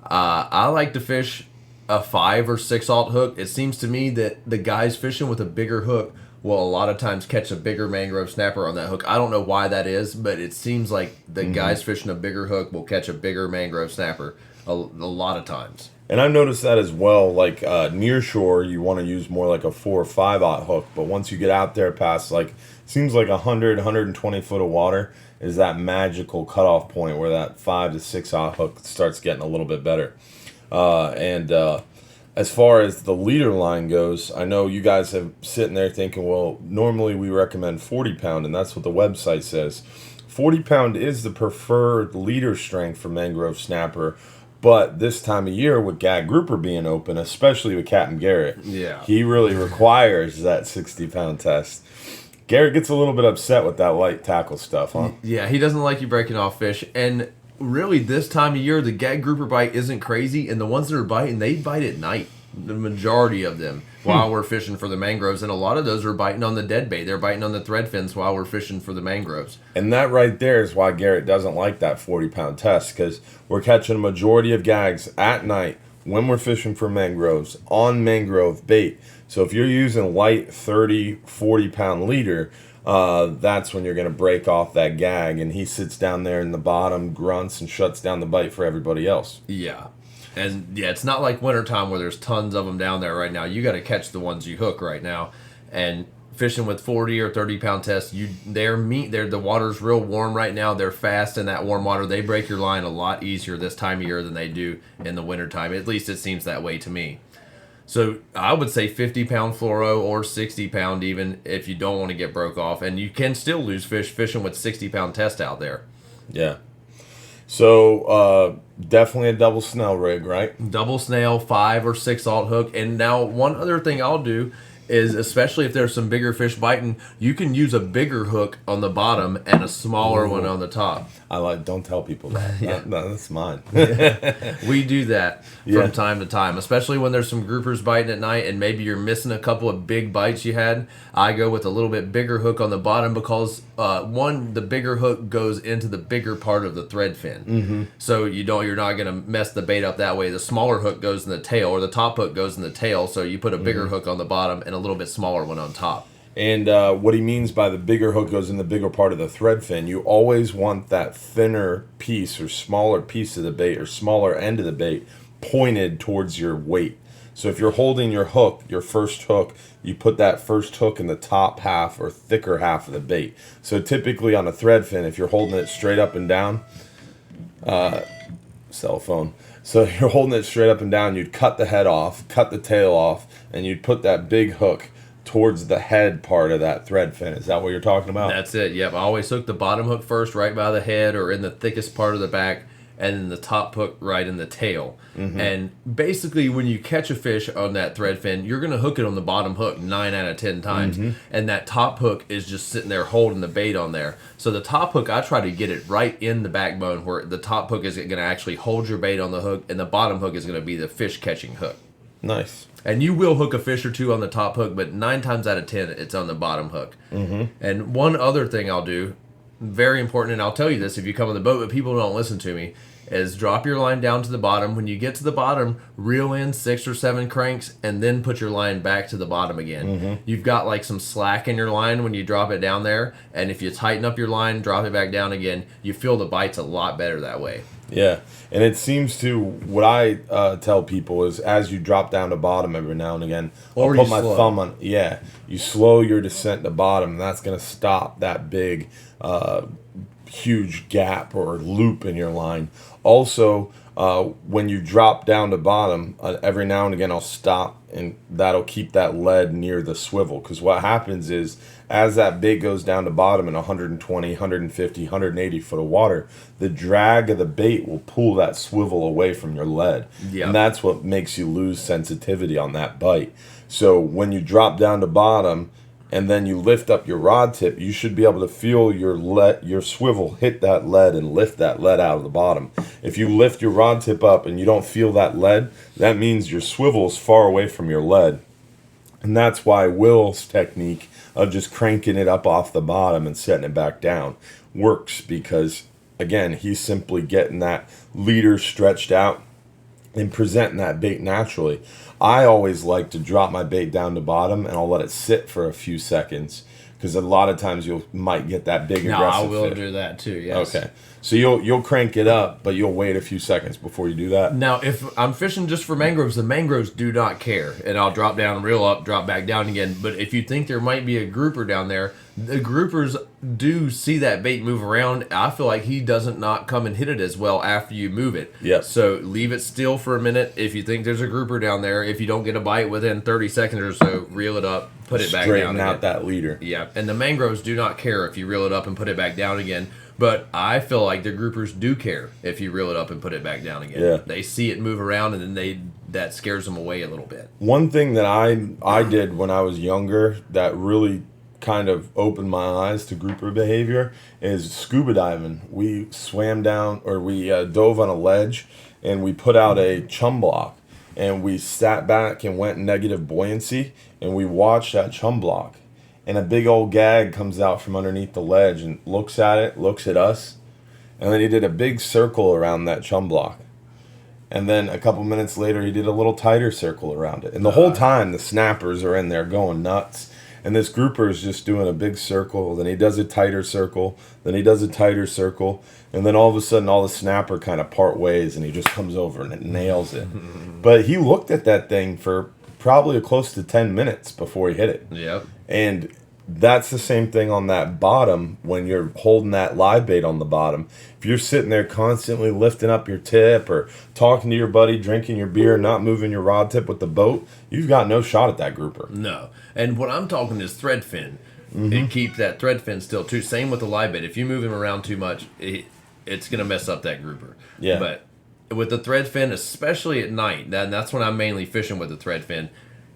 I like to fish a 5 or 6/0 hook. It seems to me that the guys fishing with a bigger hook will a lot of times catch a bigger mangrove snapper on that hook. I don't know why that is, but it seems like the guys fishing a bigger hook will catch a bigger mangrove snapper a lot of times. And I've noticed that as well. Like near shore, you want to use more like a 4 or 5/0 hook, but once you get out there past seems like 100, 120 foot of water is that magical cutoff point where that 5 to 6/0 hook starts getting a little bit better. As far as the leader line goes, I know you guys have sitting there thinking, well, normally we recommend 40 pound, and that's what the website says. 40 pound is the preferred leader strength for mangrove snapper, but this time of year with gag grouper being open, especially with Captain Garrett, he really requires that 60-pound test. Garrett gets a little bit upset with that light tackle stuff, huh? Yeah, he doesn't like you breaking off fish, and really this time of year, the gag grouper bite isn't crazy, and the ones that are biting, they bite at night. The majority of them while we're fishing for the mangroves, and a lot of those are biting on the dead bait. They're biting on the thread fins while we're fishing for the mangroves. And that right there is why Garrett doesn't like that 40-pound test, because we're catching a majority of gags at night when we're fishing for mangroves on mangrove bait. So if you're using light 30, 40-pound leader, that's when you're going to break off that gag, and he sits down there in the bottom, grunts, and shuts down the bite for everybody else. Yeah. And yeah, it's not like wintertime where there's tons of them down there right now. You got to catch the ones you hook right now. And fishing with 40 or 30-pound tests, the water's real warm right now. They're fast in that warm water. They break your line a lot easier this time of year than they do in the wintertime. At least it seems that way to me. So I would say 50-pound fluoro or 60-pound even if you don't want to get broke off. And you can still lose fish fishing with 60-pound test out there. Yeah. So definitely a double snell rig, right? Double snail, 5 or 6 alt hook. And now one other thing I'll do is, especially if there's some bigger fish biting, you can use a bigger hook on the bottom and a smaller one on the top. Don't tell people that. Yeah. No, that's mine. We do that from time to time, especially when there's some groupers biting at night and maybe you're missing a couple of big bites you had. I go with a little bit bigger hook on the bottom because the bigger hook goes into the bigger part of the thread fin. Mm-hmm. So you're not going to mess the bait up that way. The smaller hook goes in the tail, or the top hook goes in the tail, so you put a bigger hook on the bottom and a little bit smaller one on top. And what he means by the bigger hook goes in the bigger part of the thread fin, you always want that thinner piece or smaller piece of the bait or smaller end of the bait pointed towards your weight. So if you're holding your hook, your first hook, you put that first hook in the top half or thicker half of the bait. So typically on a thread fin, if you're holding it straight up and down, cell phone. So if you're holding it straight up and down, you'd cut the head off, cut the tail off, and you'd put that big hook towards the head part of that thread fin. Is that what you're talking about? That's it. Yep. I always hook the bottom hook first, right by the head or in the thickest part of the back, and then the top hook right in the tail. Mm-hmm. And basically, when you catch a fish on that thread fin, you're going to hook it on the bottom hook 9 out of 10 times. Mm-hmm. And that top hook is just sitting there holding the bait on there. So the top hook, I try to get it right in the backbone where the top hook is going to actually hold your bait on the hook, and the bottom hook is going to be the fish catching hook. Nice. And you will hook a fish or two on the top hook, but 9 times out of 10, it's on the bottom hook. Mm-hmm. And one other thing I'll do, very important, and I'll tell you this if you come on the boat, but people don't listen to me, is drop your line down to the bottom. When you get to the bottom, reel in 6 or 7 cranks, and then put your line back to the bottom again. Mm-hmm. You've got like some slack in your line when you drop it down there, and if you tighten up your line, drop it back down again, you feel the bites a lot better that way. Yeah, and it seems to, what I tell people is as you drop down to bottom every now and again, or I'll put my thumb on, you slow your descent to bottom, and that's going to stop that big, huge gap or loop in your line. Also, when you drop down to bottom, every now and again I'll stop, and that'll keep that lead near the swivel, because what happens is as that bait goes down to bottom in 120, 150, 180 foot of water, the drag of the bait will pull that swivel away from your lead. Yep. And that's what makes you lose sensitivity on that bite. So when you drop down to bottom and then you lift up your rod tip, you should be able to feel your swivel hit that lead and lift that lead out of the bottom. If you lift your rod tip up and you don't feel that lead, that means your swivel is far away from your lead. And that's why Will's technique of just cranking it up off the bottom and setting it back down works, because again, he's simply getting that leader stretched out and presenting that bait naturally. I always like to drop my bait down to bottom and I'll let it sit for a few seconds, because a lot of times you might get that big aggressive I will fish. do that too, yes. Okay. So you'll crank it up, but you'll wait a few seconds before you do that. Now, if I'm fishing just for mangroves, the mangroves do not care. And I'll drop down, reel up, drop back down again. But if you think there might be a grouper down there, the groupers do see that bait move around. I feel like he doesn't not come and hit it as well after you move it. Yes. So leave it still for a minute. If you think there's a grouper down there, if you don't get a bite within 30 seconds or so, reel it up, put it back down Straighten out again. that leader. Yeah, and the mangroves do not care if you reel it up and put it back down again. But I feel like the groupers do care if you reel it up and put it back down again. Yeah. They see it move around, and then that scares them away a little bit. One thing that I did when I was younger that really kind of opened my eyes to grouper behavior is scuba diving. We swam down, or we dove on a ledge, and we put out a chum block, and we sat back and went negative buoyancy, and we watched that chum block, and a big old gag comes out from underneath the ledge and looks at it, looks at us, and then he did a big circle around that chum block. And then a couple minutes later, he did a little tighter circle around it. And the whole time, the snappers are in there going nuts. And this grouper is just doing a big circle. Then he does a tighter circle. Then he does a tighter circle. And then all of a sudden, all the snapper kind of part ways, and he just comes over and it nails it. But he looked at that thing for probably close to 10 minutes before he hit it. Yep. And that's the same thing on that bottom when you're holding that live bait on the bottom. If you're sitting there constantly lifting up your tip or talking to your buddy, drinking your beer, not moving your rod tip with the boat, you've got no shot at that grouper. No. And what I'm talking is thread fin. And keep that thread fin still, too. Same with the live bait. If you move him around too much, it's going to mess up that grouper. Yeah. But with the thread fin, especially at night, that's when I'm mainly fishing with the thread fin.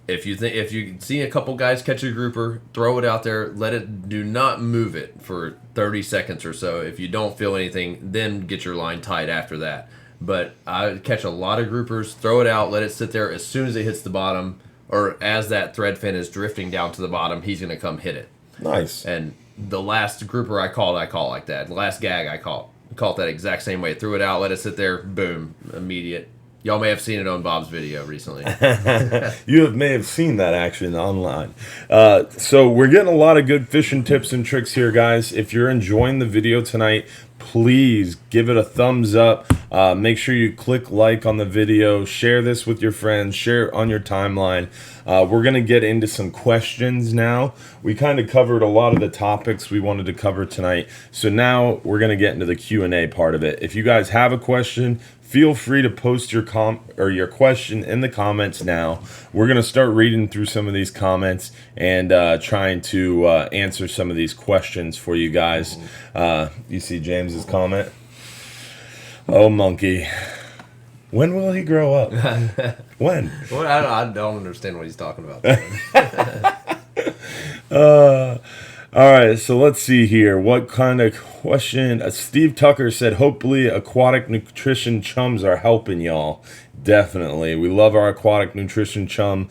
If you see a couple guys catch a grouper, throw it out there. Do not move it for 30 seconds or so. If you don't feel anything, then get your line tied after that. But I catch a lot of groupers, throw it out, let it sit there. As soon as it hits the bottom, or as that thread fin is drifting down to the bottom, he's going to come hit it. Nice. And the last grouper I caught like that. The last gag I caught that exact same way. Threw it out, let it sit there, boom, immediate. Y'all may have seen it on Bob's video recently. You may have seen that action online. So we're getting a lot of good fishing tips and tricks here, guys. If you're enjoying the video tonight, please give it a thumbs up. Make sure you click like on the video. Share this with your friends. Share it on your timeline. We're going to get into some questions now. We kind of covered a lot of the topics we wanted to cover tonight. So now we're going to get into the Q&A part of it. If you guys have a question, feel free to post your your question in the comments now. We're going to start reading through some of these comments and trying to answer some of these questions for you guys. You see James's comment? Oh, monkey. When will he grow up? When? Well, I don't understand what he's talking about. All right, so let's see here. What kind of question? Steve Tucker said, hopefully aquatic nutrition chums are helping y'all. Definitely. We love our aquatic nutrition chum.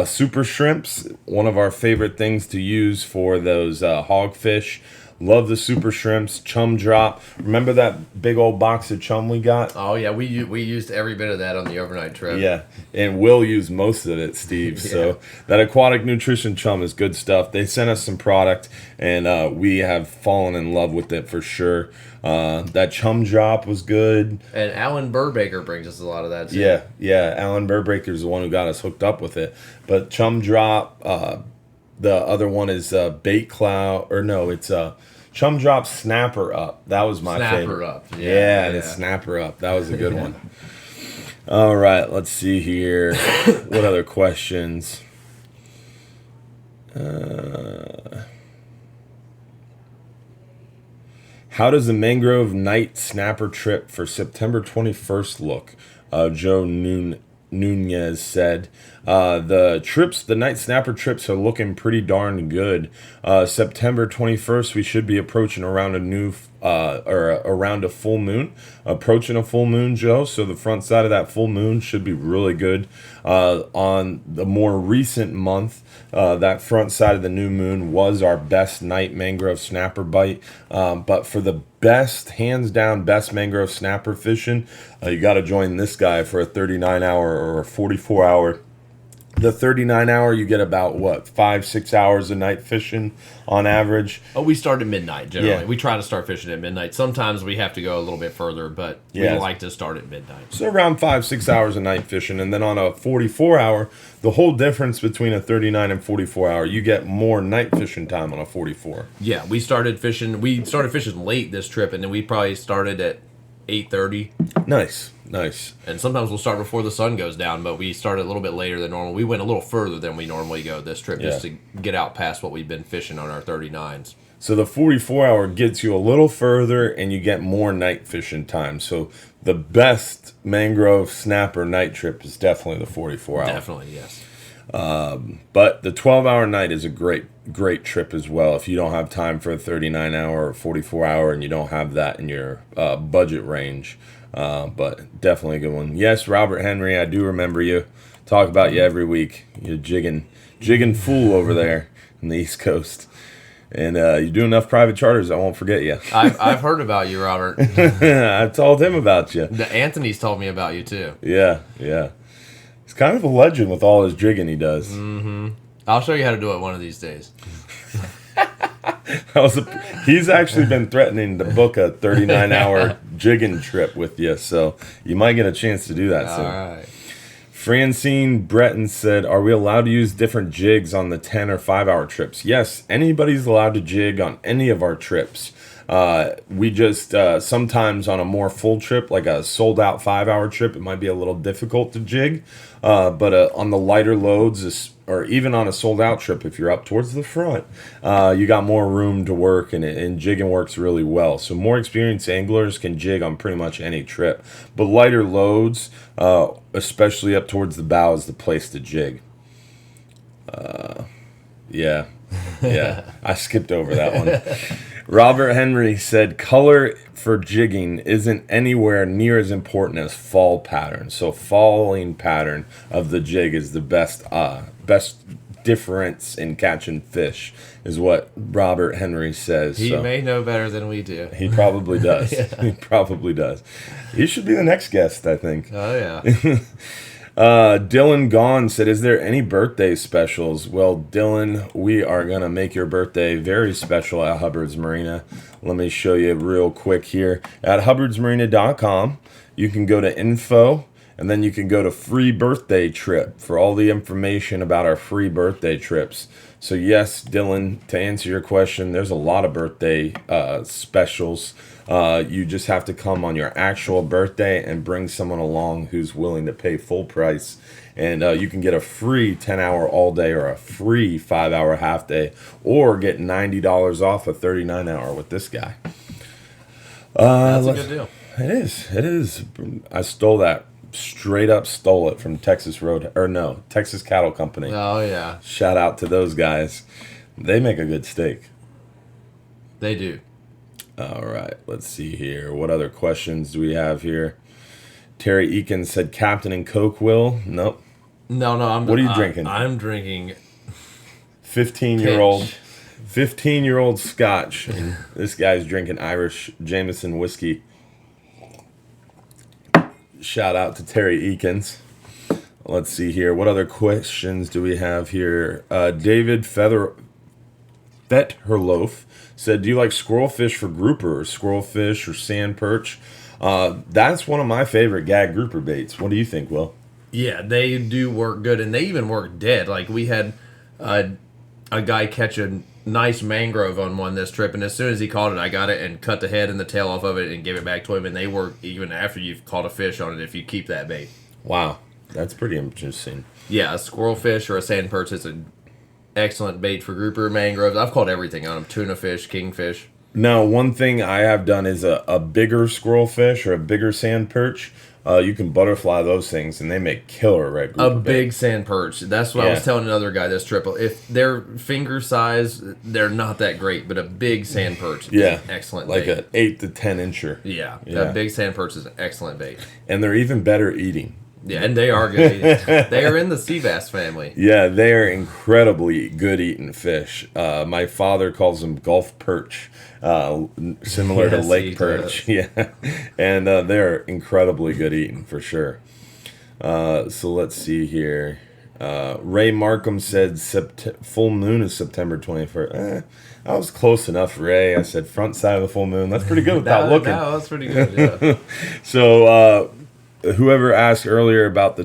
Super shrimps, one of our favorite things to use for those hogfish. Love the super shrimps. Chum drop. Remember that big old box of chum we got? Oh, yeah. We used every bit of that on the overnight trip. Yeah, and we'll use most of it, Steve. Yeah. So that aquatic nutrition chum is good stuff. They sent us some product, and we have fallen in love with it for sure. That chum drop was good. And Alan Burbaker brings us a lot of that, too. Yeah. Alan Burbaker is the one who got us hooked up with it. But chum drop, the other one is bait cloud, or no, it's chum drop snapper up. That was my favorite. Snapper up. Yeah, the snapper up. That was a good one. All right, let's see here. What other questions? How does the Mangrove night snapper trip for September 21st look? Joe Nunez said. The night snapper trips are looking pretty darn good. September 21st, we should be approaching around around a full moon. Approaching a full moon, Joe. So the front side of that full moon should be really good. On the more recent month, that front side of the new moon was our best night mangrove snapper bite. But for the hands down best mangrove snapper fishing, you got to join this guy for a 39-hour or a 44-hour. The 39-hour, you get about, 5-6 hours a night fishing on average. Oh, we start at midnight, generally. Yeah. We try to start fishing at midnight. Sometimes we have to go a little bit further, but we like to start at midnight. So around 5-6 hours a night fishing. And then on a 44-hour, the whole difference between a 39 and 44-hour, you get more night fishing time on a 44. Yeah, we started fishing late this trip, and then we probably started at 8:30. Nice. And sometimes we'll start before the sun goes down, but we started a little bit later than normal. We went a little further than we normally go this trip just to get out past what we've been fishing on our 39s. So the 44-hour gets you a little further, and you get more night fishing time. So the best mangrove snapper night trip is definitely the 44-hour. Definitely, yes. But the 12-hour night is a great trip as well. If you don't have time for a 39-hour or 44-hour and you don't have that in your budget range. But definitely a good one. Yes, Robert Henry, I do remember you. Talk about you every week. You're jigging fool over there in the East Coast. And you do enough private charters, I won't forget you. I've heard about you, Robert. I've told him about you. The Anthony's told me about you too. Yeah. He's kind of a legend with all his jigging he does. Mm-hmm. I'll show you how to do it one of these days. He's actually been threatening to book a 39-hour jigging trip with you, so you might get a chance to do that soon. All right. Francine Breton said, are we allowed to use different jigs on the 10 or 5-hour trips? Yes, anybody's allowed to jig on any of our trips. We just, sometimes on a more full trip, like a sold out 5-hour trip, it might be a little difficult to jig. But on the lighter loads, or even on a sold out trip, if you're up towards the front, you got more room to work, and jigging works really well. So more experienced anglers can jig on pretty much any trip. But lighter loads, especially up towards the bow, is the place to jig. Yeah. I skipped over that one. Robert Henry said, color for jigging isn't anywhere near as important as fall pattern. So falling pattern of the jig is the best difference in catching fish, is what Robert Henry says. He may know better than we do. He probably does. Yeah. He probably does. He should be the next guest, I think. Oh, yeah. Dylan Gone said, is there any birthday specials? Well, Dylan, we are going to make your birthday very special at Hubbard's Marina. Let me show you real quick here. At hubbardsmarina.com, you can go to info, and then you can go to free birthday trip for all the information about our free birthday trips. So yes, Dylan, to answer your question, there's a lot of birthday specials. You just have to come on your actual birthday and bring someone along who's willing to pay full price. And you can get a free 10-hour all day or a free 5-hour half day, or get $90 off a 39-hour with this guy. That's a good deal. It is. I straight up stole it from Texas Cattle Company. Oh, yeah. Shout out to those guys. They make a good steak. They do. All right, let's see here. What other questions do we have here? Terry Eakin said, Captain and Coke, Will? Nope. No, What are you drinking? I'm drinking 15-year-old Scotch. And this guy's drinking Irish Jameson whiskey. Shout out to Terry Eakins. Let's see here. What other questions do we have here? David Fetherloaf said, do you like squirrelfish for grouper, or squirrelfish or sand perch? That's one of my favorite gag grouper baits. What do you think, Will? Yeah, they do work good, and they even work dead. Like, we had a guy catch a nice mangrove on one this trip, and as soon as he caught it, I got it and cut the head and the tail off of it and gave it back to him, and they work even after you've caught a fish on it if you keep that bait. Wow, that's pretty interesting. Yeah, a squirrelfish or a sand perch is an excellent bait for grouper, mangroves. I've caught everything on them. Tuna fish, kingfish. Now, one thing I have done is a bigger squirrelfish or a bigger sand perch. You can butterfly those things, and they make killer red grouper A big sand perch. That's what I was telling another guy this trip. If they're finger size, they're not that great, but a big sand perch is an excellent like bait. An 8 to 10 incher. Yeah, that big sand perch is an excellent bait. And they're even better eating. Yeah, and they are good eating. They are in the sea bass family. Yeah, they are incredibly good eating fish. My father calls them Gulf perch, similar to lake perch. Yeah, and they're incredibly good eating for sure. So let's see here. Ray Markham said full moon is September 21st. I was close enough, Ray. I said front side of the full moon. That's pretty good without looking. No, that's pretty good, yeah. So whoever asked earlier about the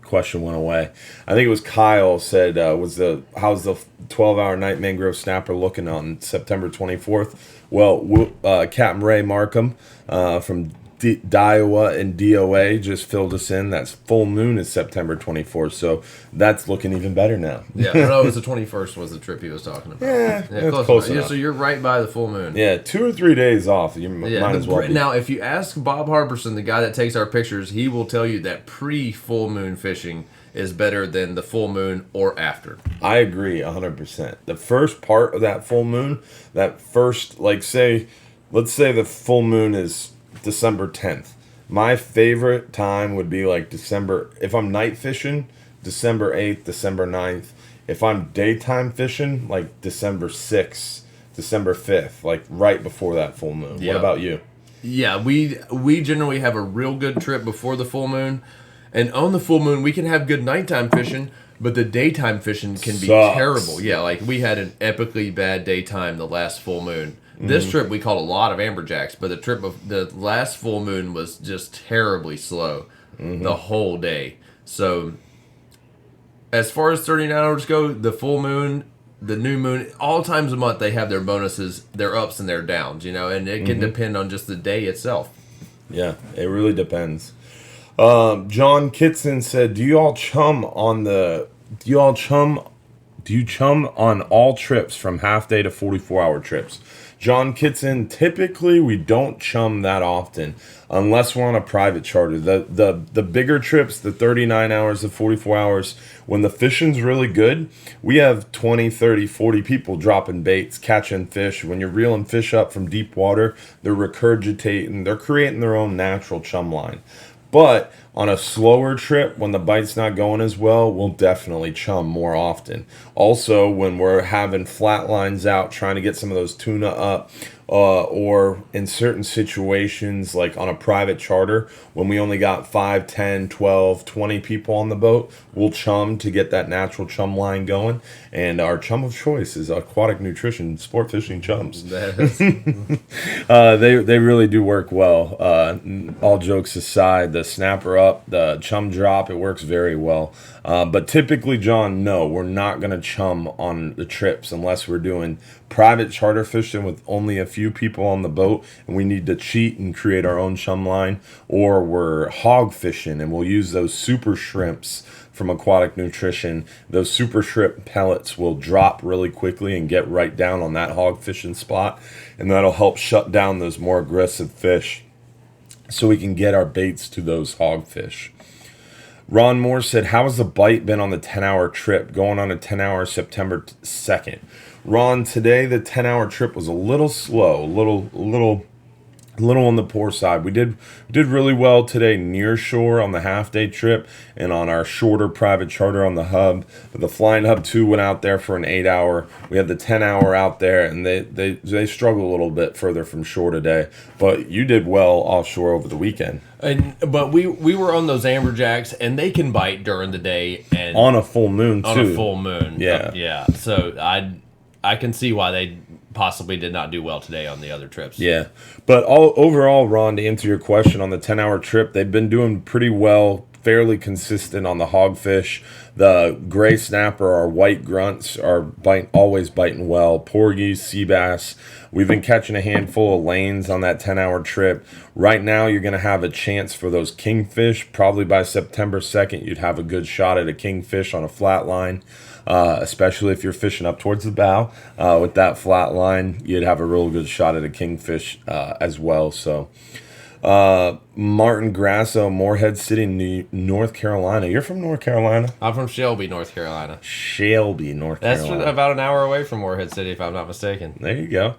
question went away. I think it was Kyle said, how's the 12-hour night mangrove snapper looking on September 24th? Well, Captain Ray Markham from Daiwa and DOA just filled us in. That's full moon is September 24th, so that's looking even better now. Yeah, no, it was the 21st was the trip he was talking about. Yeah, close enough. Yeah, so you're right by the full moon. Yeah, 2 or 3 days off. You might as well be. Now, if you ask Bob Harbison, the guy that takes our pictures, he will tell you that pre-full moon fishing is better than the full moon or after. I agree 100%. The first part of that full moon, that first, let's say the full moon is December 10th. My favorite time would be like December, if I'm night fishing, December 8th, December 9th. If I'm daytime fishing, like December 6th, December 5th, like right before that full moon. Yeah. What about you? Yeah, we generally have a real good trip before the full moon. And on the full moon, we can have good nighttime fishing, but the daytime fishing can be Sucks. terrible. Yeah, like we had an epically bad daytime the last full moon. This trip we caught a lot of amberjacks, but the last full moon was just terribly slow the whole day. So as far as 39 hours go, the full moon, the new moon, all times a month they have their bonuses, their ups and their downs, and it can depend on just the day itself. Yeah, it really depends. John Kitson said, Do you chum on all trips from half day to 44-hour trips? John Kitson, typically we don't chum that often unless we're on a private charter. The bigger trips, the 39 hours, the 44 hours, when the fishing's really good, we have 20, 30, 40 people dropping baits, catching fish. When you're reeling fish up from deep water, they're regurgitating, they're creating their own natural chum line. But on a slower trip, when the bite's not going as well, we'll definitely chum more often. Also, when we're having flat lines out, trying to get some of those tuna up, or in certain situations, like on a private charter, when we only got 5, 10, 12, 20 people on the boat, we'll chum to get that natural chum line going. And our chum of choice is Aquatic Nutrition Sport Fishing Chums. They really do work well. All jokes aside, the snapper up, the chum drop, it works very well. But typically, John, no, we're not going to chum on the trips unless we're doing private charter fishing with only a few people on the boat and we need to cheat and create our own chum line, or we're hog fishing and we'll use those super shrimps from Aquatic Nutrition. Those super shrimp pellets will drop really quickly and get right down on that hog fishing spot, and that'll help shut down those more aggressive fish so we can get our baits to those hogfish. Ron Moore said, how has the bite been on the 10-hour trip, going on a 10-hour September 2nd? Ron, today the 10-hour trip was a little slow, a little on the poor side. We did really well today near shore on the half-day trip and on our shorter private charter on the hub. But the Flying Hub 2 went out there for an 8-hour. We had the 10-hour out there, and they struggled a little bit further from shore today. But you did well offshore over the weekend. But we were on those amberjacks, and they can bite during the day and on a full moon too. On a full moon, yeah, yeah. So I can see why they possibly did not do well today on the other trips. Yeah, but overall, Ron, to answer your question on the 10-hour trip, they've been doing pretty well, fairly consistent on the hogfish. The gray snapper, our white grunts, are always biting well. Porgies, sea bass. We've been catching a handful of lanes on that 10-hour trip. Right now, you're going to have a chance for those kingfish. Probably by September 2nd, you'd have a good shot at a kingfish on a flat line. Especially if you're fishing up towards the bow with that flat line, you'd have a real good shot at a kingfish as well. So, Martin Grasso, Morehead City, North Carolina. You're from North Carolina? I'm from Shelby, North Carolina. Shelby, North Carolina. That's about an hour away from Morehead City, if I'm not mistaken. There you go.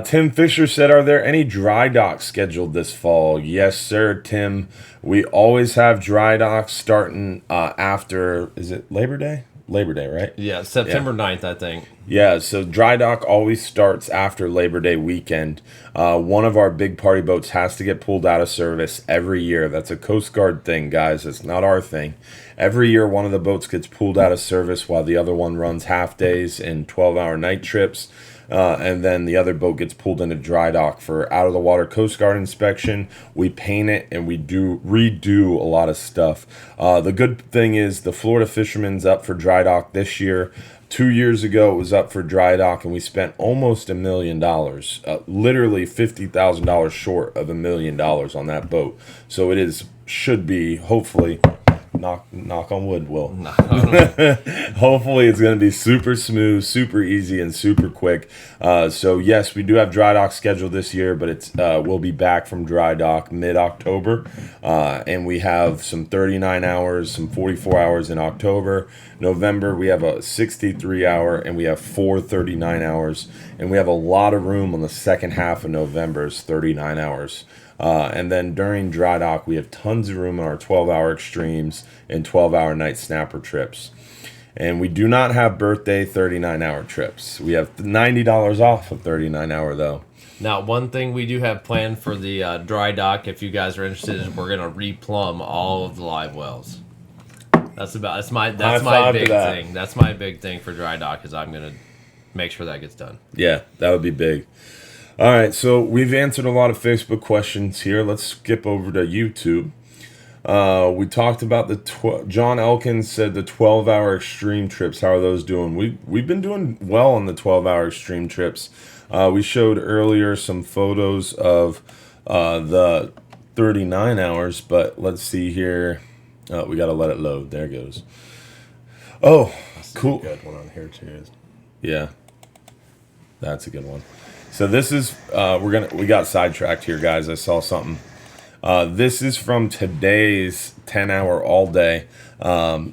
Tim Fisher said, are there any dry docks scheduled this fall? Yes, sir, Tim. We always have dry docks starting after, is it Labor Day? Labor Day, right? Yeah, September 9th, I think. Yeah, so dry dock always starts after Labor Day weekend. One of our big party boats has to get pulled out of service every year. That's a Coast Guard thing, guys. It's not our thing. Every year, one of the boats gets pulled out of service while the other one runs half days and 12-hour night trips. And then the other boat gets pulled into dry dock for out-of-the-water Coast Guard inspection. We paint it, and we redo a lot of stuff. The good thing is the Florida Fisherman's up for dry dock this year. 2 years ago, it was up for dry dock, and we spent almost $1 million, literally $50,000 short of $1 million on that boat. So should be, hopefully, knock on wood, Will. No. Hopefully it's going to be super smooth, super easy, and super quick. So yes, we do have dry dock scheduled this year, but it's we'll be back from dry dock mid-October, and we have some 39 hours, some 44 hours in October. November we have a 63 hour, and we have 4 39 hours, and we have a lot of room on the second half of November's 39 hours. And then during dry dock, we have tons of room on our 12-hour extremes and 12-hour night snapper trips. And we do not have birthday 39-hour trips. We have $90 off of 39-hour, though. Now, one thing we do have planned for the dry dock, if you guys are interested, is we're gonna replumb all of the live wells. That's my big thing. That's my big thing for dry dock, is I'm gonna make sure that gets done. Yeah, that would be big. All right, so we've answered a lot of Facebook questions here. Let's skip over to YouTube. We talked about John Elkins said the 12-hour extreme trips. How are those doing? We've been doing well on the 12-hour extreme trips. We showed earlier some photos of the 39 hours, but let's see here. We got to let it load. There it goes. Oh, cool. Good one on here too. Yeah, that's a good one. So this is we got sidetracked here, guys. I saw something. This is from today's 10-hour all day.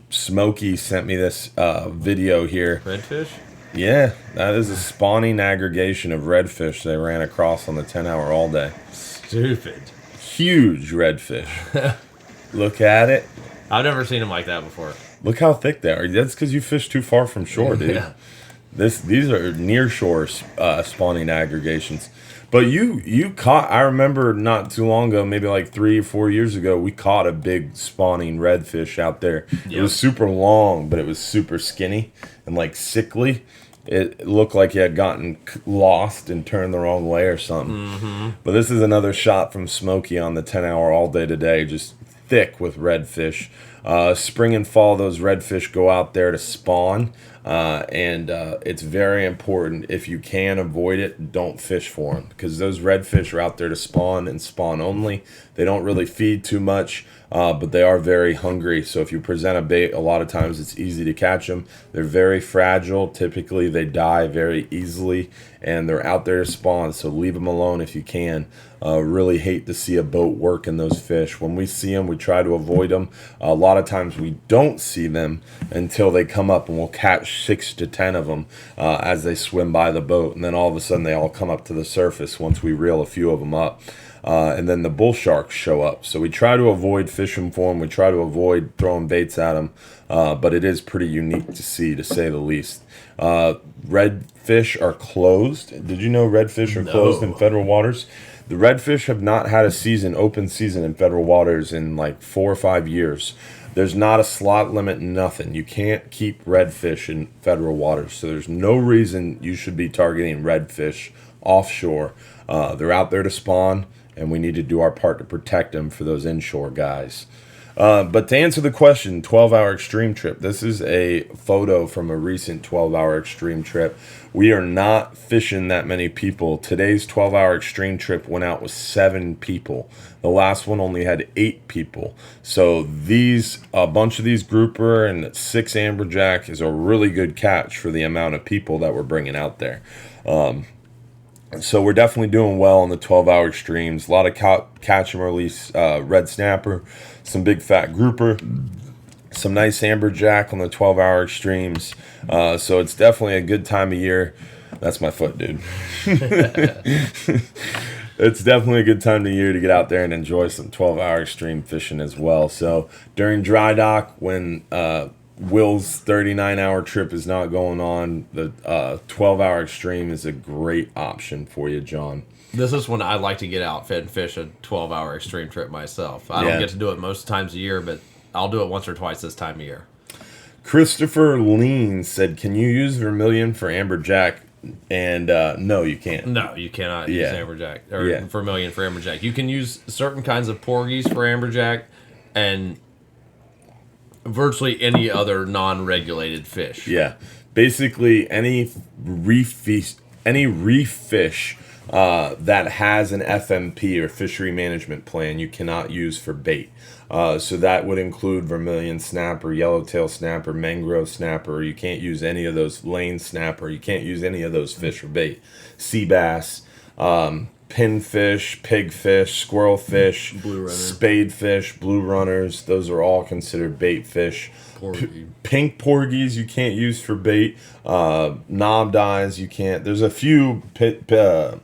Smokey sent me this video here. Redfish? Yeah, that is a spawning aggregation of redfish they ran across on the 10-hour all day. Stupid. Huge redfish. Look at it. I've never seen them like that before. Look how thick they are. That's because you fish too far from shore, dude. Yeah. These are near shore spawning aggregations. But you caught, I remember not too long ago, maybe like 3 or 4 years ago, we caught a big spawning redfish out there. Yep. It was super long, but it was super skinny and like sickly. It looked like he had gotten lost and turned the wrong way or something. Mm-hmm. But this is another shot from Smokey on the 10-hour all day today, just thick with redfish. Spring and fall, those redfish go out there to spawn. And it's very important, if you can avoid it, don't fish for them, because those redfish are out there to spawn and spawn only. They don't really feed too much, but they are very hungry. So if you present a bait, a lot of times it's easy to catch them. They're very fragile. Typically they die very easily, and they're out there to spawn, so leave them alone if you can. Really hate to see a boat working those fish. When we see them, we try to avoid them. A lot of times we don't see them until they come up, and we'll catch 6 to 10 of them as they swim by the boat, and then all of a sudden they all come up to the surface once we reel a few of them up. And then the bull sharks show up. So we try to avoid fishing for them. We try to avoid throwing baits at them. But it is pretty unique to see, to say the least. Redfish are closed. Did you know redfish are closed in federal waters? The redfish have not had a open season in federal waters in like 4 or 5 years. There's not a slot limit, nothing. You can't keep redfish in federal waters. So there's no reason you should be targeting redfish offshore. They're out there to spawn, and we need to do our part to protect them for those inshore guys. But to answer the question, 12-hour extreme trip. This is a photo from a recent 12-hour extreme trip. We are not fishing that many people. Today's 12-hour extreme trip went out with 7 people. The last one only had 8 people. So a bunch of these grouper and 6 amberjack is a really good catch for the amount of people that we're bringing out there. So we're definitely doing well on the 12-hour extremes. A lot of catch and release red snapper, some big fat grouper, some nice amberjack on the 12-hour extremes. So it's definitely a good time of year. That's my foot, dude. It's definitely a good time of year to get out there and enjoy some 12-hour extreme fishing as well. So during dry dock, when Will's 39-hour trip is not going on, the 12-hour extreme is a great option for you, John. This is when I like to get out and fish a 12-hour extreme trip myself. I don't get to do it most times a year, but I'll do it once or twice this time of year. Christopher Lean said, can you use vermilion for amberjack? And no, you can't. No, you cannot use amberjack or vermilion for amberjack. You can use certain kinds of porgies for amberjack and virtually any other non-regulated fish. Yeah. Basically, any reef fish that has an FMP or fishery management plan you cannot use for bait. So that would include vermilion snapper, yellowtail snapper, mangrove snapper. You can't use any of those, lane snapper. You can't use any of those fish for bait. Sea bass, pinfish, pigfish, squirrelfish, Blue runner. spadefish, blue runners. Those are all considered bait fish. Porgy. Pink porgies you can't use for bait. Knob eyes you can't. There's a few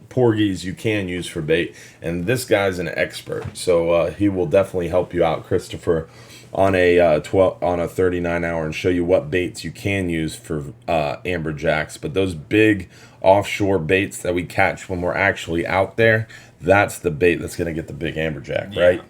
porgies you can use for bait, and this guy's an expert, so he will definitely help you out, Christopher, on a 39 hour and show you what baits you can use for amberjacks. But those big offshore baits that we catch when we're actually out there, that's the bait that's gonna get the big amberjack, right?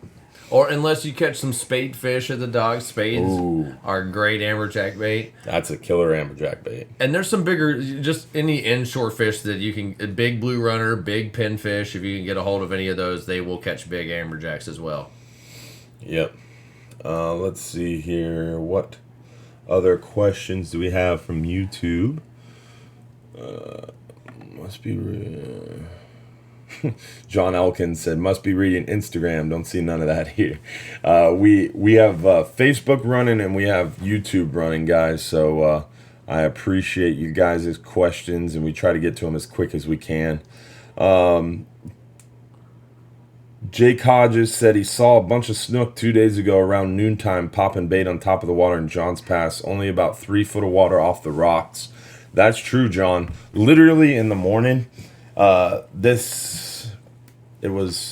Or unless you catch some spade fish at the dock. Spades Ooh. are great amberjack bait. That's a killer amberjack bait. And there's some bigger, just any inshore fish that you can, a big blue runner, big pinfish, if you can get a hold of any of those, they will catch big amberjacks as well. Yep. Let's see here. What other questions do we have from YouTube? Must be... John Elkins said, must be reading Instagram. Don't see none of that here. We have Facebook running and we have YouTube running, guys. So I appreciate you guys' questions, and we try to get to them as quick as we can. Jake Hodges said he saw a bunch of snook 2 days ago around noontime popping bait on top of the water in Johns Pass, only about 3 foot of water off the rocks. That's true, John. Literally in the morning, it was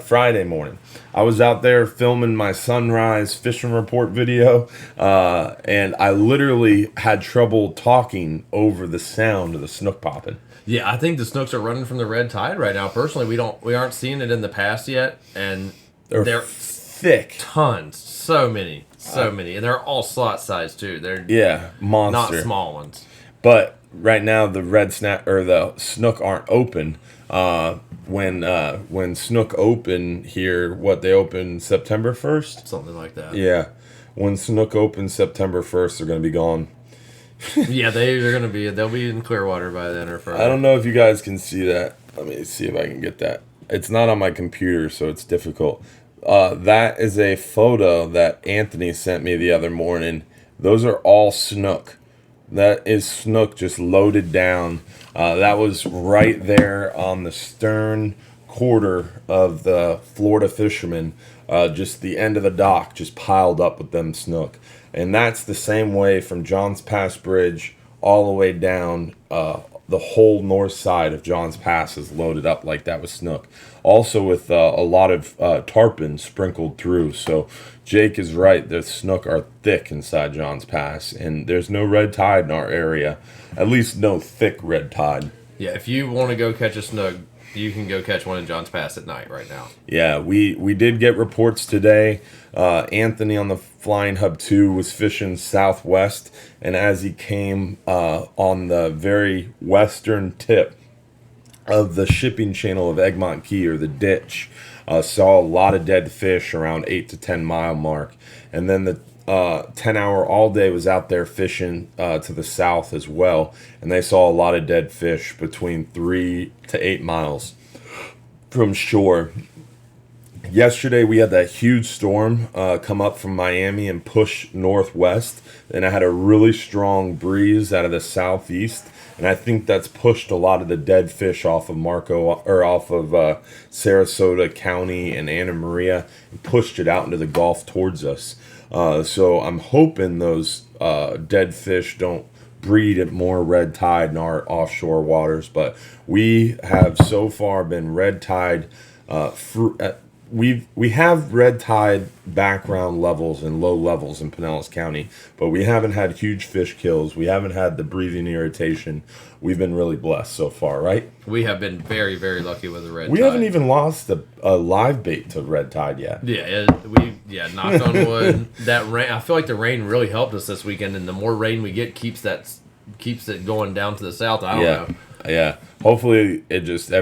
Friday morning. I was out there filming my sunrise fishing report video, and I literally had trouble talking over the sound of the snook popping. Yeah, I think the snooks are running from the red tide right now. Personally, we aren't seeing it in the past yet, and They're thick. tons, so many, and they're all slot size too. They're Monster. not small ones. But right now the the snook aren't open. When snook open here, they open September 1st? Something like that. Yeah. When snook opens September 1st, they're going to be gone. Yeah, they'll be in Clearwater by then or further. I don't know if you guys can see that. Let me see if I can get that. It's not on my computer, so it's difficult. That is a photo that Anthony sent me the other morning. Those are all snook. That is snook just loaded down. That was right there on the stern quarter of the Florida fishermen. Just the end of the dock, just piled up with them snook. And that's the same way from Johns Pass Bridge all the way down. The whole north side of Johns Pass is loaded up like that with snook. Also with a lot of tarpon sprinkled through. So Jake is right. The snook are thick inside Johns Pass. And there's no red tide in our area. At least no thick red tide. Yeah, if you want to go catch a snook, you can go catch one in Johns Pass at night right now. Yeah, we did get reports today. Anthony on the Flying Hub 2 was fishing southwest, and as he came on the very western tip of the shipping channel of Egmont Key, or the ditch, saw a lot of dead fish around 8 to 10 mile mark. And then the 10-hour all day was out there fishing to the south as well, and they saw a lot of dead fish between 3 to 8 miles from shore. Yesterday we had that huge storm come up from Miami and push northwest, and I had a really strong breeze out of the southeast, and I think that's pushed a lot of the dead fish off of Sarasota County and Anna Maria, and pushed it out into the Gulf towards us. So I'm hoping those dead fish don't breed at more red tide in our offshore waters, but we have so far been red tide. We have red tide background levels and low levels in Pinellas County, but we haven't had huge fish kills. We haven't had the breathing irritation. We've been really blessed so far, right? We have been very, very lucky with the red tide. We haven't even lost a live bait to red tide yet. Yeah, knock on wood. That rain, I feel like the rain really helped us this weekend, and the more rain we get keeps it going down to the south. I don't know. Yeah. Hopefully it just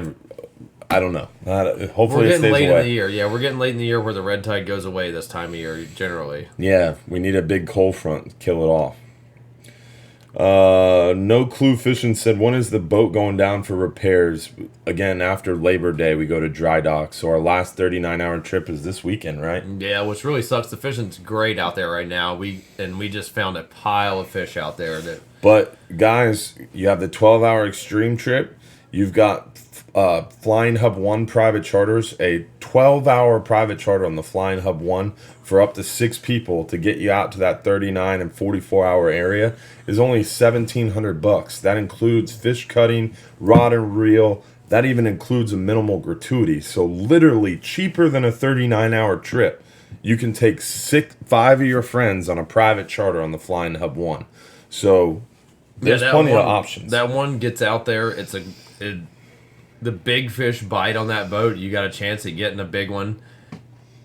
I don't know. Hopefully We're it getting stays late away. in the year. Yeah, we're getting late in the year where the red tide goes away this time of year generally. Yeah, we need a big cold front to kill it off. No Clue Fishing said, when is the boat going down for repairs? Again, after Labor Day, we go to dry dock. So our last 39-hour trip is this weekend, right? Yeah, which really sucks. The fishing's great out there right now. We just found a pile of fish out there that. But guys, you have the 12-hour extreme trip. You've got Flying Hub 1 private charters, a 12-hour private charter on the Flying Hub 1 for up to 6 people to get you out to that 39 and 44-hour area is only $1,700. That includes fish cutting, rod and reel. That even includes a minimal gratuity. So literally cheaper than a 39-hour trip. You can take 5 of your friends on a private charter on the Flying Hub 1. So there's plenty of options. That one gets out there. The big fish bite on that boat. You got a chance at getting a big one.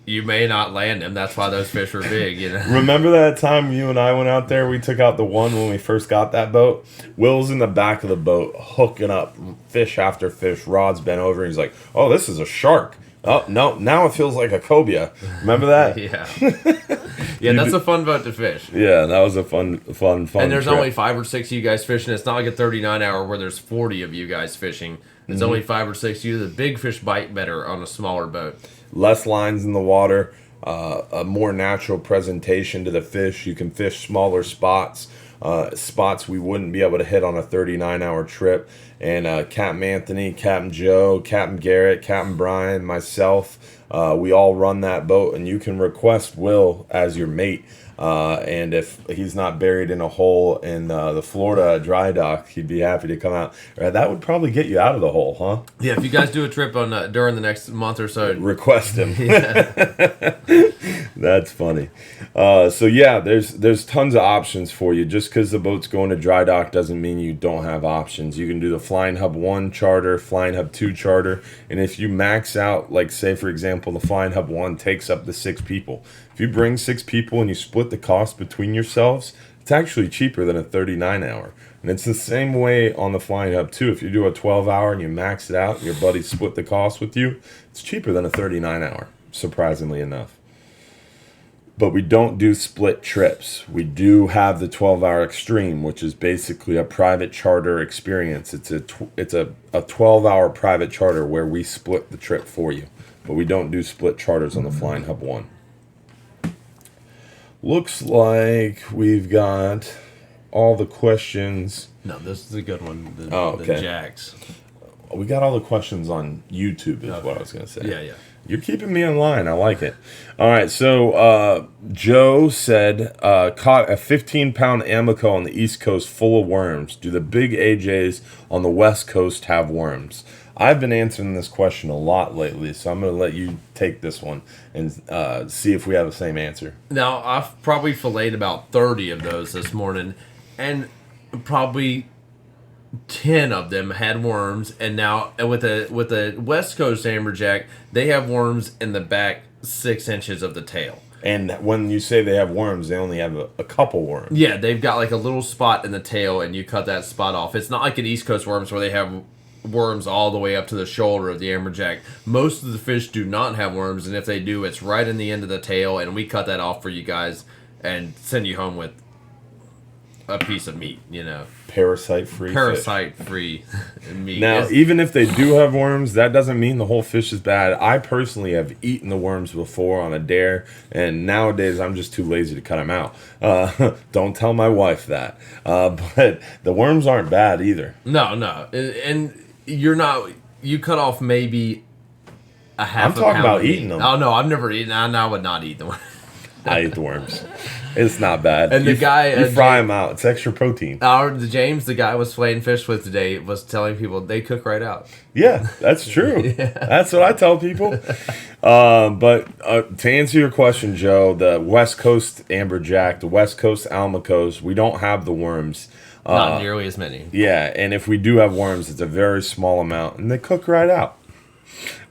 You may not land them. That's why those fish were big. You know. Remember that time you and I went out there? We took out the one when we first got that boat. Will's in the back of the boat, hooking up fish after fish. Rod's bent over. He's like, "Oh, this is a shark." Oh no! Now it feels like a cobia. Remember that? Yeah. Yeah, that's a fun boat to fish. Yeah, that was a fun. And there's trip. only 5 or 6 of you guys fishing. It's not like a 39-hour where there's 40 of you guys fishing. It's only 5 or 6 of you. The big fish bite better on a smaller boat. Less lines in the water, a more natural presentation to the fish. You can fish smaller spots, spots we wouldn't be able to hit on a 39-hour trip. And Captain Anthony, Captain Joe, Captain Garrett, Captain Brian, myself, we all run that boat, and you can request Will as your mate. And if he's not buried in a hole in the Florida dry dock, he'd be happy to come out. That would probably get you out of the hole, huh? Yeah, if you guys do a trip on during the next month or so, Request him. yeah. That's funny. So yeah, there's tons of options for you. Just because the boat's going to dry dock doesn't mean you don't have options. You can do the Flying Hub 1 charter, Flying Hub 2 charter, and if you max out, like say for example, the Flying Hub 1 takes up to 6 people. If you bring 6 people and you split the cost between yourselves, it's actually cheaper than a 39-hour. And it's the same way on the Flying Hub 2. If you do a 12-hour and you max it out and your buddies split the cost with you, it's cheaper than a 39-hour, surprisingly enough. But we don't do split trips. We do have the 12-hour extreme, which is basically a private charter experience. It's a 12-hour private charter where we split the trip for you. But we don't do split charters on the Flying Hub 1. Looks like we've got all the questions. No, this is a good one. Okay. The Jacks. We got all the questions on YouTube is what I was going to say. Yeah. You're keeping me in line. I like it. All right, so Joe said, caught a 15-pound Amico on the East Coast full of worms. Do the big AJs on the West Coast have worms? I've been answering this question a lot lately, so I'm going to let you take this one and see if we have the same answer. Now, I've probably filleted about 30 of those this morning, and probably 10 of them had worms. And now with the West Coast Amberjack, they have worms in the back 6 inches of the tail. And when you say they have worms, they only have a couple worms. Yeah, they've got like a little spot in the tail, and you cut that spot off. It's not like an East Coast worms where they have worms all the way up to the shoulder of the Amberjack. Most of the fish do not have worms, and if they do, it's right in the end of the tail, and we cut that off for you guys and send you home with a piece of meat, you know. Parasite-free meat. Now, even if they do have worms, that doesn't mean the whole fish is bad. I personally have eaten the worms before on a dare, and nowadays I'm just too lazy to cut them out. Don't tell my wife that. But the worms aren't bad either. No. And you cut off maybe a half I'm talking about of eating meat. them. Oh, no, I've never eaten. I would not eat them. I eat the worms. It's not bad. And the guy... You fry them out. It's extra protein. The guy I was filleting fish with today, was telling people they cook right out. Yeah, that's true. Yeah. That's what I tell people. But to answer your question, Joe, the West Coast Amberjack, the West Coast Almacos, we don't have the worms. Not nearly as many. Yeah, and if we do have worms, it's a very small amount, and they cook right out.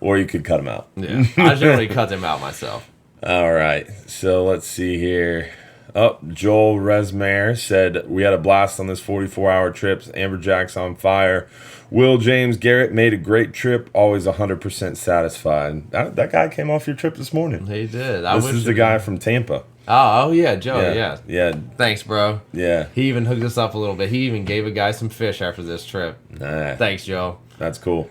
Or you could cut them out. Yeah, I generally cut them out myself. All right, so let's see here. Joel Resmare said, we had a blast on this 44-hour trip. Amberjack's on fire. Will James Garrett made a great trip, always 100% satisfied. That guy came off your trip this morning. He did. This is the guy from Tampa. Oh yeah, Joe. Yeah. Yeah. Thanks, bro. Yeah. He even hooked us up a little bit. He even gave a guy some fish after this trip. Nah, Thanks, Joe. that's cool.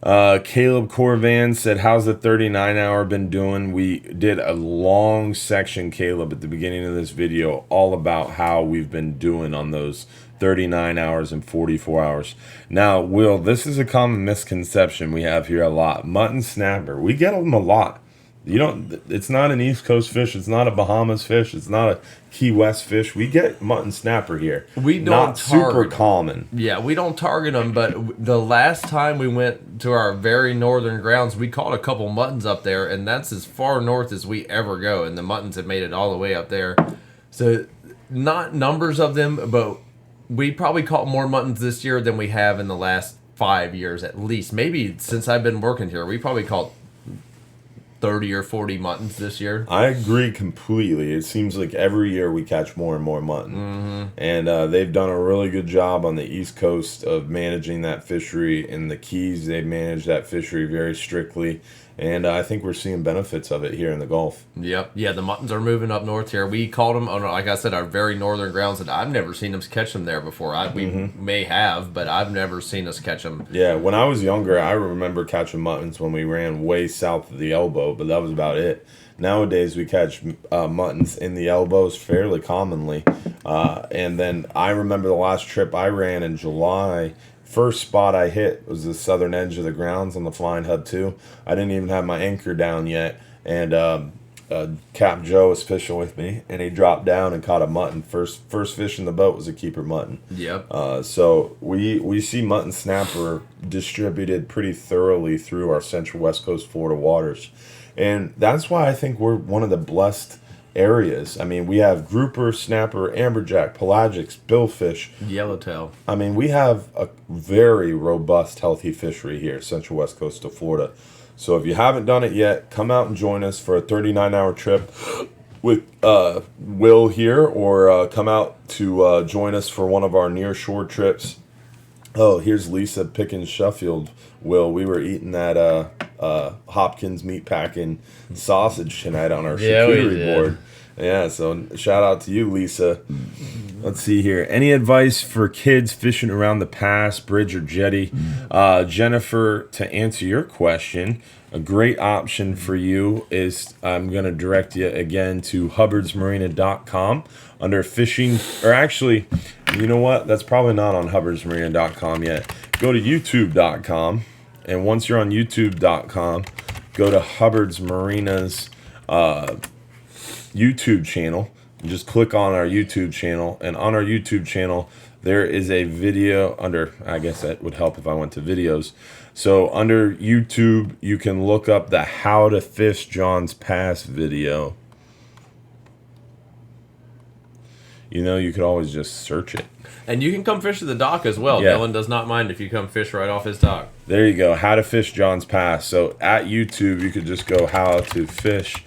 Caleb Corvan said, how's the 39 hour been doing? We did a long section, Caleb, at the beginning of this video, all about how we've been doing on those 39 hours and 44 hours. Now, Will, this is a common misconception we have here a lot. Mutton snapper, we get them a lot. You don't. It's not an East Coast fish. It's not a Bahamas fish. It's not a Key West fish. We get mutton snapper here. We don't not super target 'em. common. Yeah, we don't target them, but the last time we went to our very northern grounds, we caught a couple muttons up there, and that's as far north as we ever go, and the muttons have made it all the way up there. So, not numbers of them, but we probably caught more muttons this year than we have in the last 5 years at least. Maybe since I've been working here, we probably caught 30 or 40 muttons this year. I agree completely. It seems like every year we catch more and more mutton. And they've done a really good job on the East Coast of managing that fishery. In the Keys, they've managed that fishery very strictly. And I think we're seeing benefits of it here in the Gulf. Yep. Yeah, the muttons are moving up north here. We caught them on, like I said, our very northern grounds, and I've never seen them catch them there before. We may have, but I've never seen us catch them. Yeah, when I was younger, I remember catching muttons when we ran way south of the elbow, but that was about it. Nowadays, we catch muttons in the elbows fairly commonly. And then I remember the last trip I ran in July. First spot I hit was the southern edge of the grounds on the Flying Hub 2. I didn't even have my anchor down yet, and Cap Joe was fishing with me, and he dropped down and caught a mutton. First fish in the boat was a keeper mutton. Yep. So we see mutton snapper distributed pretty thoroughly through our central west coast Florida waters, and that's why I think we're one of the blessed areas. I mean, we have grouper, snapper, amberjack, pelagics, billfish, Yellowtail. I mean, we have a very robust, healthy fishery here, central west coast of Florida. So if you haven't done it yet, come out and join us for a 39-hour trip with Will here, or come out to join us for one of our near-shore trips. Oh, here's Lisa picking Sheffield. Will, we were eating that Hopkins meatpacking sausage tonight on our charcuterie board. Yeah, so shout out to you, Lisa. Let's see here. Any advice for kids fishing around the pass, bridge, or jetty? Jennifer, to answer your question, a great option for you is, I'm going to direct you again to hubbardsmarina.com under fishing, or actually, you know what? That's probably not on hubbardsmarina.com yet. Go to youtube.com, and once you're on youtube.com, go to Hubbard's Marina's YouTube channel, and just click on our YouTube channel, and on our YouTube channel there is a video under, I guess that would help if I went to videos. So under YouTube you can look up the How to Fish John's Pass video. You know, you could always just search it. And you can come fish at the dock as well. Yeah. Dylan does not mind if you come fish right off his dock. There you go, How to Fish John's Pass. So at YouTube you could just go How to Fish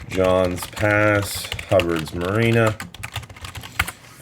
John's Pass, Hubbard's Marina,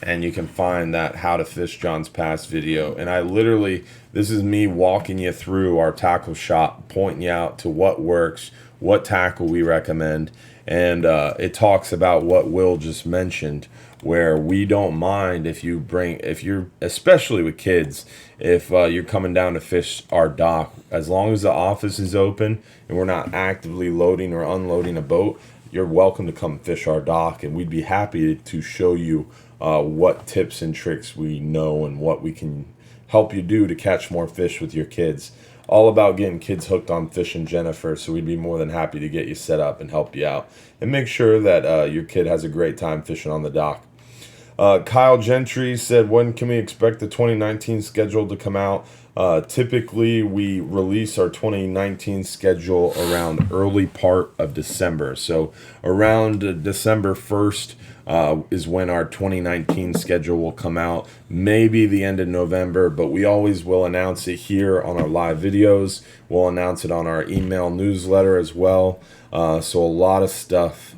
and you can find that How to Fish John's Pass video. And I literally, this is me walking you through our tackle shop, pointing you out to what works, what tackle we recommend, and it talks about what Will just mentioned, where we don't mind if you're, especially with kids, if you're coming down to fish our dock, as long as the office is open and we're not actively loading or unloading a boat, you're welcome to come fish our dock, and we'd be happy to show you what tips and tricks we know and what we can help you do to catch more fish with your kids. All about getting kids hooked on fishing, Jennifer, so we'd be more than happy to get you set up and help you out and make sure that your kid has a great time fishing on the dock. Kyle Gentry said, when can we expect the 2019 schedule to come out? Typically, we release our 2019 schedule around early part of December. So around December 1st is when our 2019 schedule will come out. Maybe the end of November, but we always will announce it here on our live videos. We'll announce it on our email newsletter as well. So a lot of stuff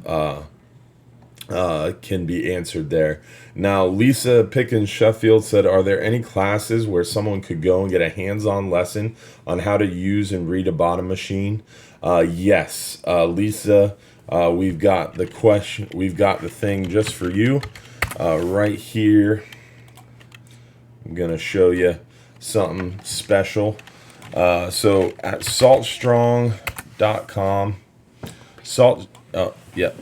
can be answered there. Now, Lisa Pickens Sheffield said, are there any classes where someone could go and get a hands-on lesson on how to use and read a bottom machine? Yes, Lisa, we've got the question, we've got the thing just for you right here. I'm gonna show you something special. So at saltstrong.com, oh, yep.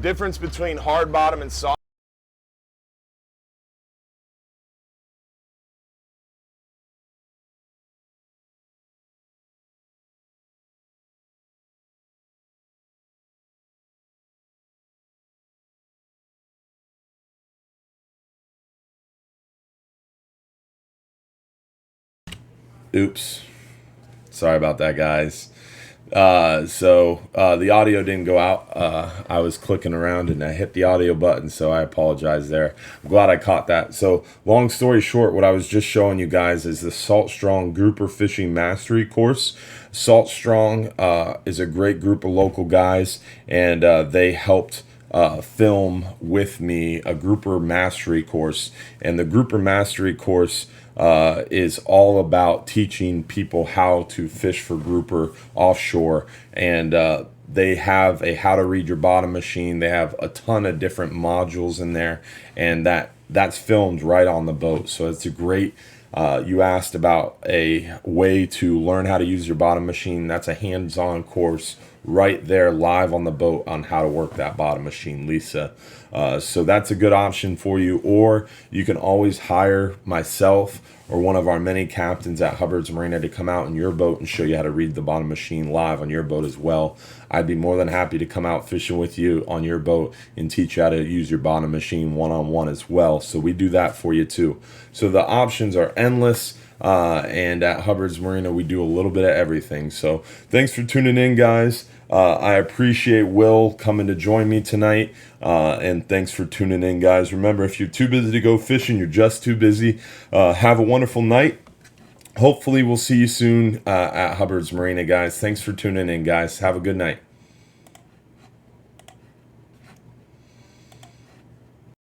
Difference between hard bottom and soft. Oops. Sorry about that, guys. The audio didn't go out. I was clicking around and I hit the audio button, so I apologize there. I'm glad I caught that. So, long story short, what I was just showing you guys is the Salt Strong Grouper Fishing Mastery course. Salt Strong is a great group of local guys, and they helped film with me a grouper mastery course. And the grouper mastery course is all about teaching people how to fish for grouper offshore. And they have a how to read your bottom machine. They have a ton of different modules in there, and that's filmed right on the boat. So it's a great you asked about a way to learn how to use your bottom machine. That's a hands-on course right there live on the boat on how to work that bottom machine, Lisa. So that's a good option for you. Or you can always hire myself or one of our many captains at Hubbard's Marina to come out in your boat and show you how to read the bottom machine live on your boat as well. I'd be more than happy to come out fishing with you on your boat and teach you how to use your bottom machine one-on-one as well. So we do that for you too. So the options are endless. And at Hubbard's Marina, we do a little bit of everything. So thanks for tuning in, guys. I appreciate Will coming to join me tonight. And thanks for tuning in, guys. Remember, if you're too busy to go fishing, you're just too busy. Have a wonderful night. Hopefully, we'll see you soon at Hubbard's Marina, guys. Thanks for tuning in, guys. Have a good night.